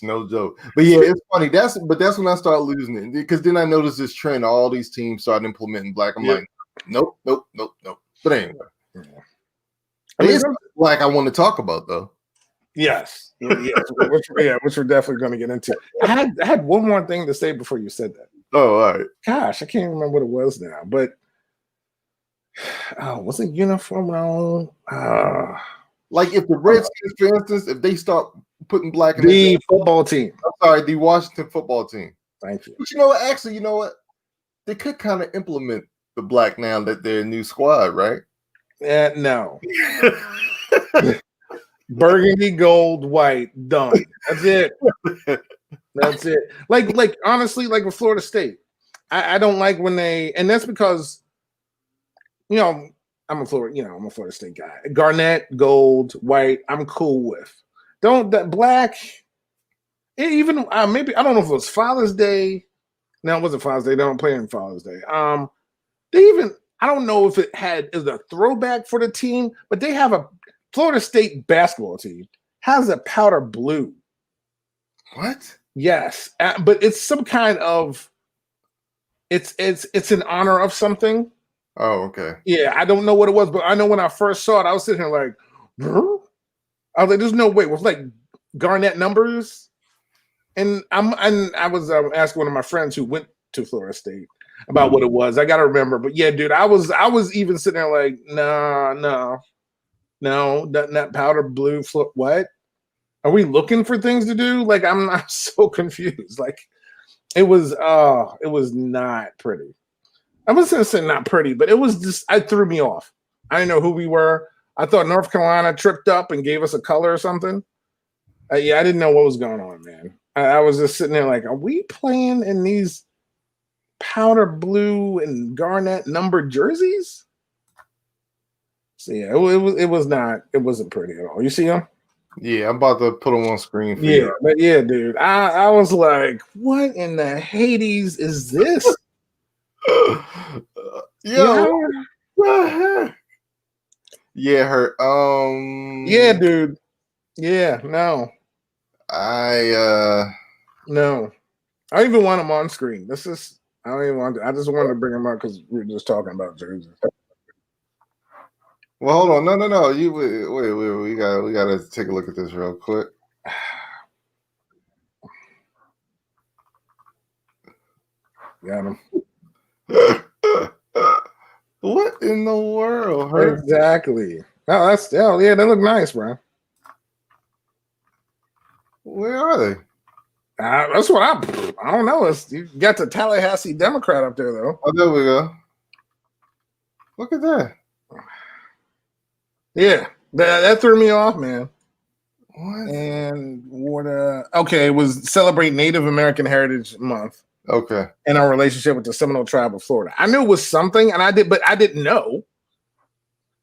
No joke. But yeah, it's funny. That's when I start losing it because then I noticed this trend. All these teams started implementing black. I'm like, nope. But anyway, it's black I want to talk about though. Yes, which we're definitely going to get into. I had one more thing to say before you said that. Oh, all right. Gosh, I can't remember what it was now, but was it uniform on? Like if the Redskins, for instance, if they start putting black in the football team. I'm sorry, the Washington football team. Thank you. But you know what? They could kind of implement the black now that they're a new squad, right? No. Burgundy, gold, white, done. That's it. That's it. Like honestly, like with Florida State, I don't like when they, and that's because, I'm a Florida State guy. Garnet, gold, white, I'm cool with. Don't that black. even maybe I don't know if it was Father's Day. No, it wasn't Father's Day. They don't play on Father's Day. They even I don't know if it is a throwback for the team, but they have a Florida State basketball team has a powder blue. What? Yes, but it's some kind of it's in honor of something. Oh, okay. Yeah, I don't know what it was, but I know when I first saw it, I was sitting here like, huh? I was like, "There's no way." It was like Garnett numbers, and I was asking one of my friends who went to Florida State about what it was. I got to remember, but yeah, dude, I was even sitting there like, no, that powder blue. What? Are we looking for things to do? Like, I'm so confused. Like, it was not pretty. I wasn't saying not pretty, but it was just, it threw me off. I didn't know who we were. I thought North Carolina tripped up and gave us a color or something. Yeah, I didn't know what was going on, man. I was just sitting there like, are we playing in these powder blue and garnet numbered jerseys? So yeah, it wasn't pretty at all. You see them? Yeah, I'm about to put them on screen for Yeah, you. but yeah, dude, I was like, what in the Hades is this? Yo, what the heck? Yeah, her. Yeah, dude. Yeah, no, I no. I don't even want them on screen. I don't even want to. I just wanted to bring them up because we were just talking about jerseys. Well, hold on. No. You wait. We gotta take a look at this real quick. Got them. What in the world? Her? Exactly. Oh, yeah, they look nice, bro. Where are they? That's what I don't know. You got the Tallahassee Democrat up there though. Oh, there we go. Look at that. Yeah, that threw me off, man. What? And okay, it was celebrate Native American Heritage Month. Okay. And our relationship with the Seminole Tribe of Florida. I knew it was something, and I didn't know.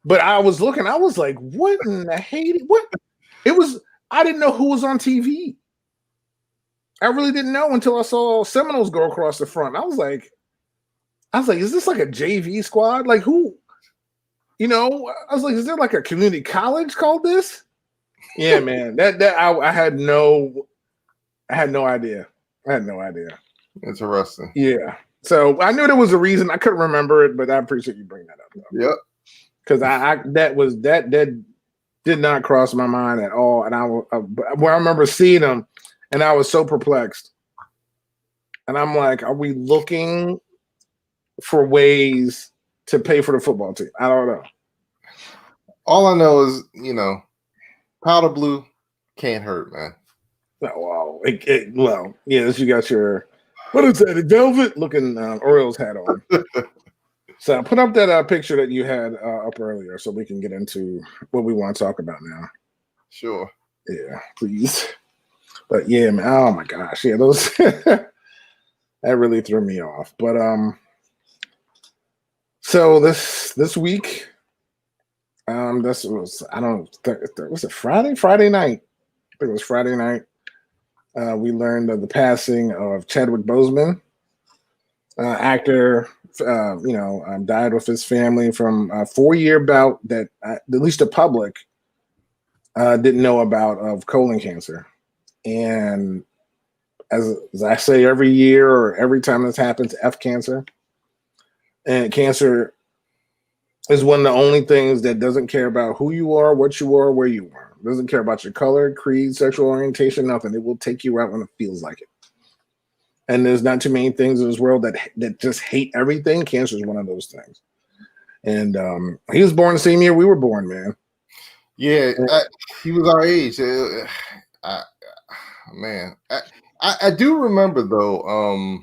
But I was looking, I was like, what in the Haiti? What? It was, I didn't know who was on TV. I really didn't know until I saw Seminoles go across the front. I was like, is this like a JV squad? Like who? You know, I was like, is there like a community college called this? Yeah, man. I had no idea. I had no idea. Interesting. Yeah. So I knew there was a reason. I couldn't remember it, but I appreciate you bringing that up. Though. Yep. Because that did not cross my mind at all. And I remember seeing them, and I was so perplexed. And I'm like, are we looking for ways to pay for the football team? I don't know. All I know is, powder blue can't hurt, man. Oh, well, yes, you got your, what is that, a velvet looking Orioles hat on. So put up that picture that you had up earlier so we can get into what we want to talk about now. Sure. Yeah, please. But yeah, man, oh my gosh. Yeah, those that really threw me off. But so this week, this was, I don't think, was it Friday night? I think it was Friday night. We learned of the passing of Chadwick Boseman, actor. Died with his family from a 4-year bout that at least the public didn't know about, of colon cancer. And as I say every year or every time this happens, F cancer. And cancer is one of the only things that doesn't care about who you are, what you are, where you are. It doesn't care about your color, creed, sexual orientation, nothing. It will take you out when it feels like it. And there's not too many things in this world that just hate everything. Cancer is one of those things. And he was born the same year we were born, man. Yeah, he was our age. I do remember though.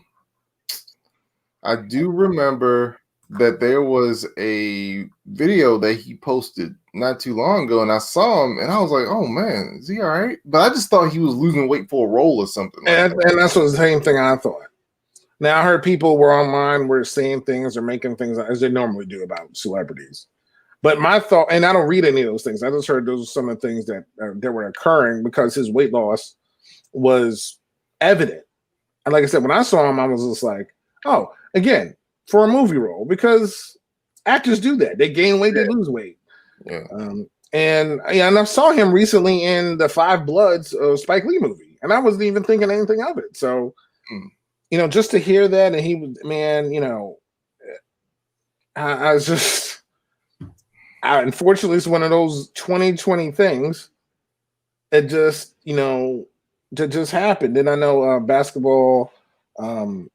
I do remember that there was a video that he posted not too long ago, and I saw him, and I was like, "Oh man, is he all right?" But I just thought he was losing weight for a role or something. And that's what the same thing I thought. Now I heard people were online were saying things or making things as they normally do about celebrities. But my thought, and I don't read any of those things. I just heard those are some of the things that were occurring because his weight loss was evident. And like I said, when I saw him, I was just like, oh, again, for a movie role, because actors do that. They gain weight, they lose weight. Yeah. And I saw him recently in the Five Bloods Spike Lee movie, and I wasn't even thinking anything of it. So, just to hear that, and he was, man, I was just, unfortunately, it's one of those 2020 things that just, that just happened. And I know basketball, I'm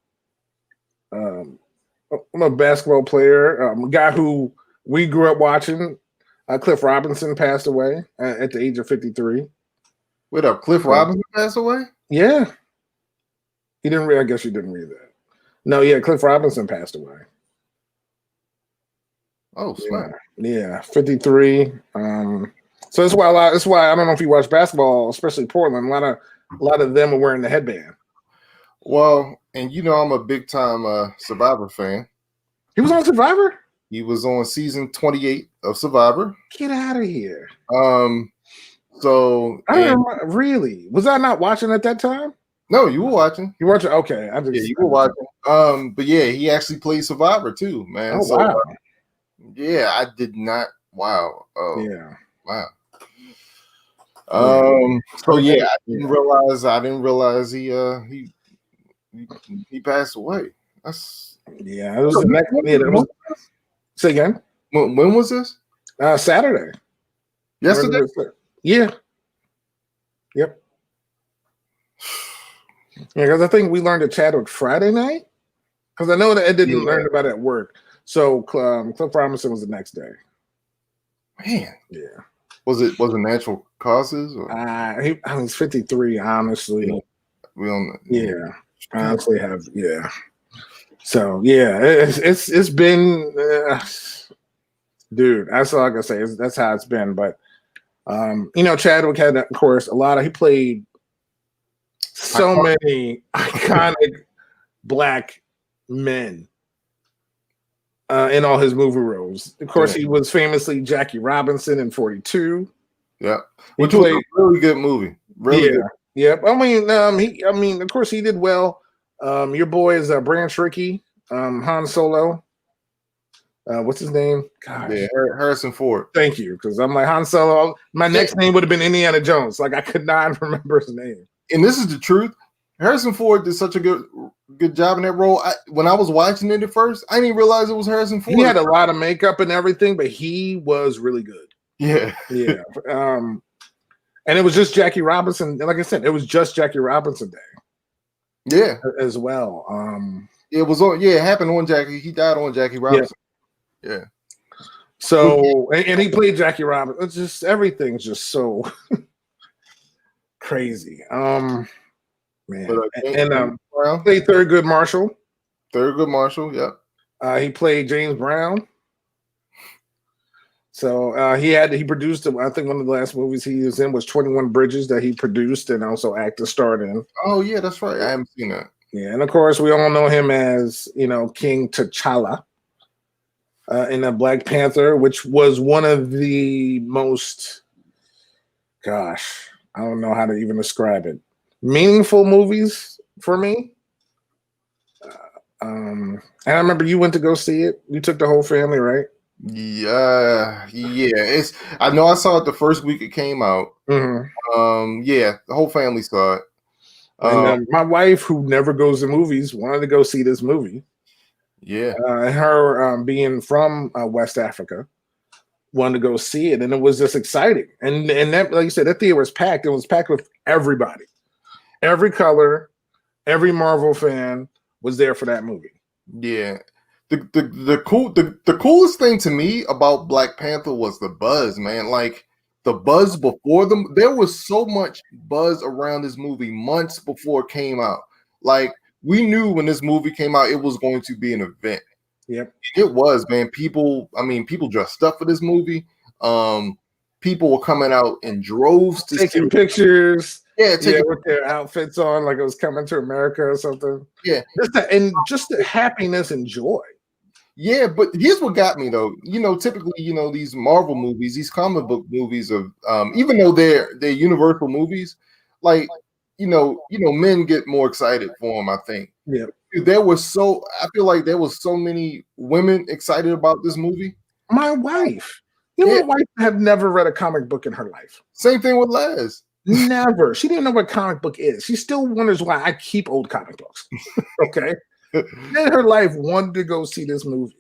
a basketball player, a guy who we grew up watching. Cliff Robinson passed away at the age of 53. What up? Cliff Robinson passed away? Yeah. You didn't read, I guess you didn't read that. No, yeah, Cliff Robinson passed away. Oh, snap. Yeah, 53. So that's why I don't know if you watch basketball, especially Portland. A lot of them are wearing the headband. Well, and I'm a big time Survivor fan. He was on Survivor? He was on season 28 of Survivor. Get out of here. So really? Was I not watching at that time? No, you were watching. You were watching? Okay. You were watching. But yeah, he actually played Survivor too, man. Oh, wow. Yeah, I did not. Wow. Oh, yeah. Wow. So yeah, I didn't realize he passed away. That's it was the next. Say again. When was this? Saturday. Yesterday. Yeah. Yep. Yeah, because I think we learned at Chadwick Friday night. Because I know that Ed didn't learn about it at work. So Cliff Robinson was the next day. Man. Yeah. Was it natural causes? Or? He's 53, honestly. We don't. Yeah. I honestly have. Yeah. So yeah, it's been, dude. That's all I can say. That's how it's been. But Chadwick had, of course, he played so many iconic black men in all his movie roles. Of course, he was famously Jackie Robinson in 42. Yeah, which was a really good movie. Really good. Yeah. I mean, of course, he did well. Your boy is Branch Rickey, Han Solo. What's his name? Gosh. Yeah, Harrison Ford. Thank you, because I'm like Han Solo. My next name would have been Indiana Jones. Like I could not remember his name. And this is the truth. Harrison Ford did such a good job in that role. When I was watching it at first, I didn't realize it was Harrison Ford. He had a lot of makeup and everything, but he was really good. Yeah. And it was just Jackie Robinson. Like I said, it was just Jackie Robinson Day. Yeah. As well. It was on. Yeah, it happened on Jackie. He died on Jackie Robinson. Yeah. So and he played Jackie Robinson. It's just everything's just so crazy. Man. And played Thurgood Marshall. Thurgood Marshall. Yep. He played James Brown. So he produced, I think one of the last movies he was in was 21 Bridges that he produced and also starred in. Oh yeah, that's right. I haven't seen that. Yeah, and of course we all know him as King T'Challa in the Black Panther, which was one of the most, gosh, I don't know how to even describe it, meaningful movies for me. And I remember you went to go see it. You took the whole family, right? Yeah. I know I saw it the first week it came out. Mm-hmm. Yeah, the whole family saw it. And my wife, who never goes to movies, wanted to go see this movie. Yeah. Her being from West Africa, wanted to go see it, and it was just exciting. And that, like you said, that theater was packed. It was packed with everybody, every color, every Marvel fan was there for that movie. Yeah. The coolest thing to me about Black Panther was the buzz, man. Like the buzz before them, there was so much buzz around this movie months before it came out. Like we knew when this movie came out, it was going to be an event. Yep, it was, man. People dressed up for this movie. People were coming out in droves to taking pictures. Yeah, with their outfits on, like it was Coming to America or something. Yeah, just the happiness and joy. Yeah, but here's what got me though. Typically, these Marvel movies, these comic book movies of, even though they're Universal movies, like men get more excited for him. I think Yeah. I feel like there was so many women excited about this movie. My wife. Yeah. My wife had never read a comic book in her life. Same thing with Les. Never. She didn't know what a comic book is. She still wonders why I keep old comic books. Okay. In her life, wanted to go see this movie.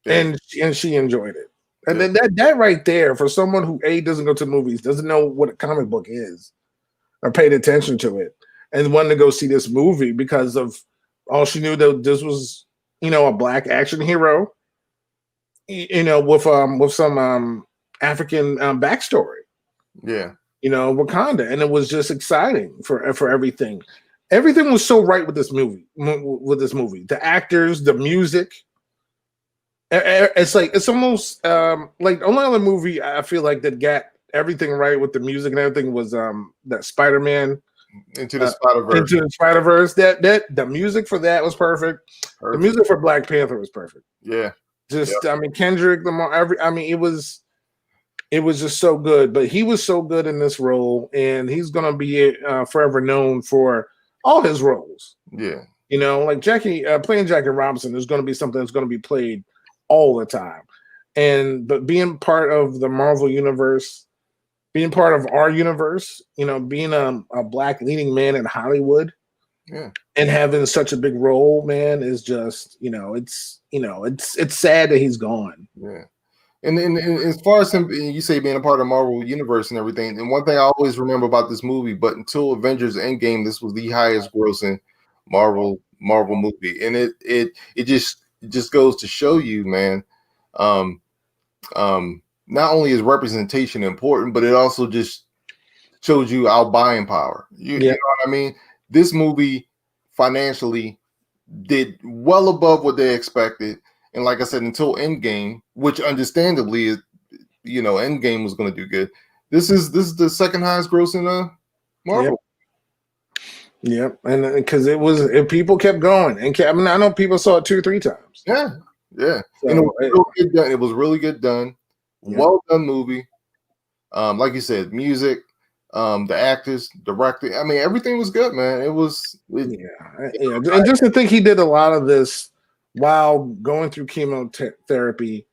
Yeah. And she enjoyed it. And then that right there, for someone who doesn't go to movies, doesn't know what a comic book is, or paid attention to it, and wanted to go see this movie because of all she knew that this was, a black action hero, with some African backstory. Yeah. Wakanda, and it was just exciting for everything. Everything was so right with this movie. The actors, the music. It's almost like the only other movie I feel like that got everything right with the music and everything was that Spider-Man Into the Spider-Verse. Into the Spider-Verse. That the music for that was perfect. The music for Black Panther was perfect. Yeah. Kendrick Lamar. It was just so good. But he was so good in this role, and he's gonna be forever known for all his roles. Yeah. Like Jackie playing Jackie Robinson is going to be something that's going to be played all the time. But being part of the Marvel universe, being part of our universe, being a black leading man in Hollywood, and having such a big role, man, is just, it's sad that he's gone. Yeah. And as far as him, you say being a part of the Marvel universe and everything, and one thing I always remember about this movie, but until Avengers Endgame, this was the highest grossing Marvel movie, and it just goes to show you, man. Not only is representation important, but it also just shows you our buying power. You know what I mean? This movie financially did well above what they expected, and like I said, until Endgame, which understandably is, Endgame was going to do good. This is the second highest grossing Marvel. Yep, and because people kept going, and I know people saw it 2-3 times. Yeah. So, and it was really good done. Yeah. Well done movie. Like you said, music, the actors, directing. I mean, everything was good, man. And just to think he did a lot of this while going through chemotherapy,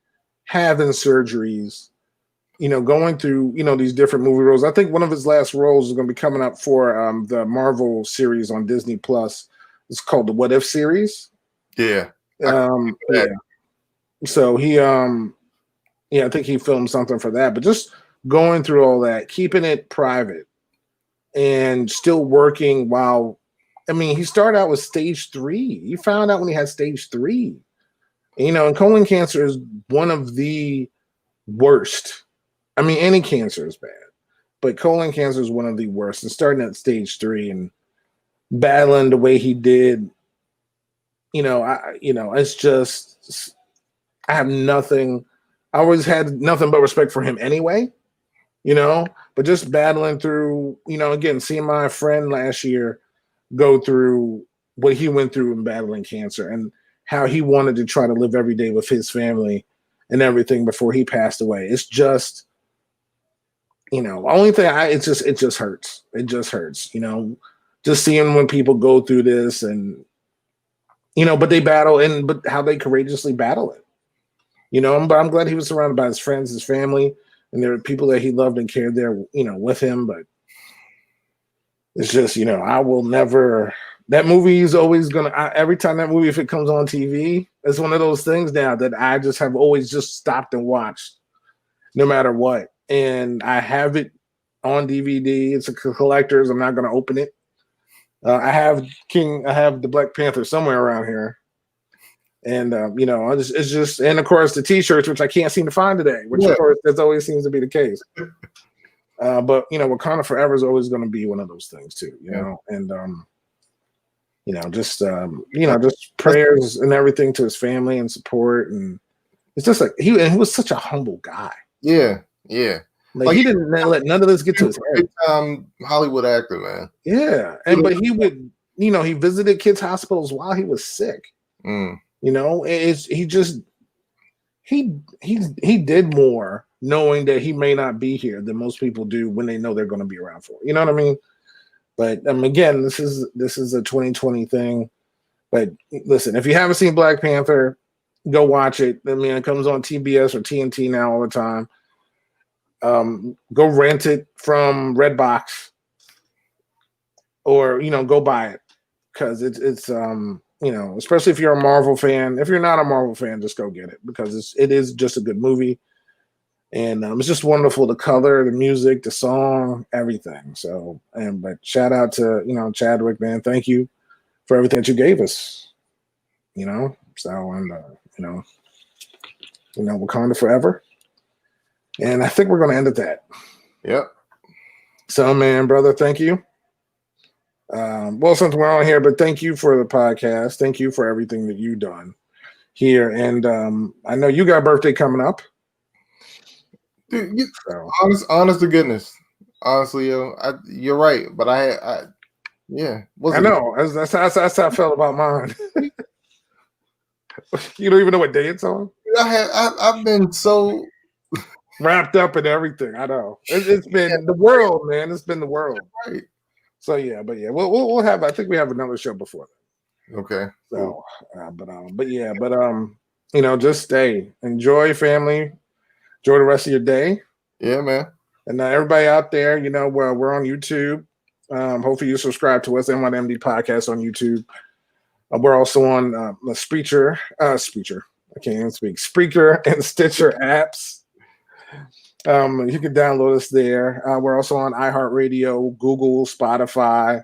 having surgeries, going through, these different movie roles. I think one of his last roles is going to be coming up for the Marvel series on Disney Plus. It's called the What If series. Yeah. So he, I think he filmed something for that. But just going through all that, keeping it private, and still working while. I mean, he started out with stage 3. He found out when he had stage 3. And colon cancer is one of the worst. I mean, any cancer is bad, but colon cancer is one of the worst. And starting at stage 3 and battling the way he did, it's just, I have nothing. I always had nothing but respect for him anyway, but just battling through, again, seeing my friend last year go through what he went through in battling cancer and how he wanted to try to live every day with his family and everything before he passed away. It's just, only thing it just hurts. It just hurts, just seeing when people go through this and, but they battle but how they courageously battle it, but I'm glad he was surrounded by his friends, his family, and there were people that he loved and cared there, with him. But it's just, I will never, that movie is always every time that movie, if it comes on TV, it's one of those things now that I just have always just stopped and watched no matter what. And I have it on DVD. It's a collector's. I'm not going to open it. I have the Black Panther somewhere around here. And, it's just, and of course the t-shirts, which I can't seem to find today, which of course, that always seems to be the case. But, Wakanda Forever is always going to be one of those things too, and, just prayers and everything to his family and support. And it's just like, he was such a humble guy. Yeah. Like he didn't let none of this get to his head. Hollywood actor, man. Yeah. But he would, he visited kids' hospitals while he was sick. He did more knowing that he may not be here than most people do when they know they're going to be around for. You know what I mean? But again, this is a 2020 thing. But listen, if you haven't seen Black Panther, go watch it. I mean, it comes on TBS or TNT now all the time. Go rent it from Redbox, or go buy it, because it's especially if you're a Marvel fan. If you're not a Marvel fan, just go get it, because it is just a good movie. And it's just wonderful. The color, the music, the song, everything. So, but shout out to, Chadwick, man. Thank you for everything that you gave us, So, and, Wakanda forever. And I think we're going to end at that. Yep. So, man, brother, thank you. Well, since we're on here, but thank you for the podcast. Thank you for everything that you've done here. And I know you got a birthday coming up. Dude, honest to goodness, honestly, you're right. But I know. That's how I felt about mine. You don't even know what day it's on. I've been so wrapped up in everything. I know it's been the world, man. It's been the world. Right. So yeah, we'll have. I think we have another show before that. Okay. So, just stay, enjoy family. Enjoy the rest of your day. Yeah, man. And everybody out there, we're on YouTube. Hopefully you subscribe to us, NYMD Podcast on YouTube. We're also on the Spreaker. I can't even speak. Spreaker and Stitcher apps. You can download us there. We're also on iHeartRadio, Google, Spotify,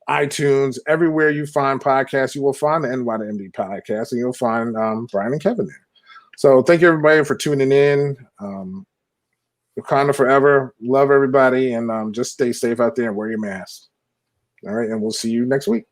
iTunes. Everywhere you find podcasts, you will find the NYMD Podcast, and you'll find Brian and Kevin there. So thank you, everybody, for tuning in. Wakanda forever. Love everybody, and just stay safe out there and wear your mask. All right, and we'll see you next week.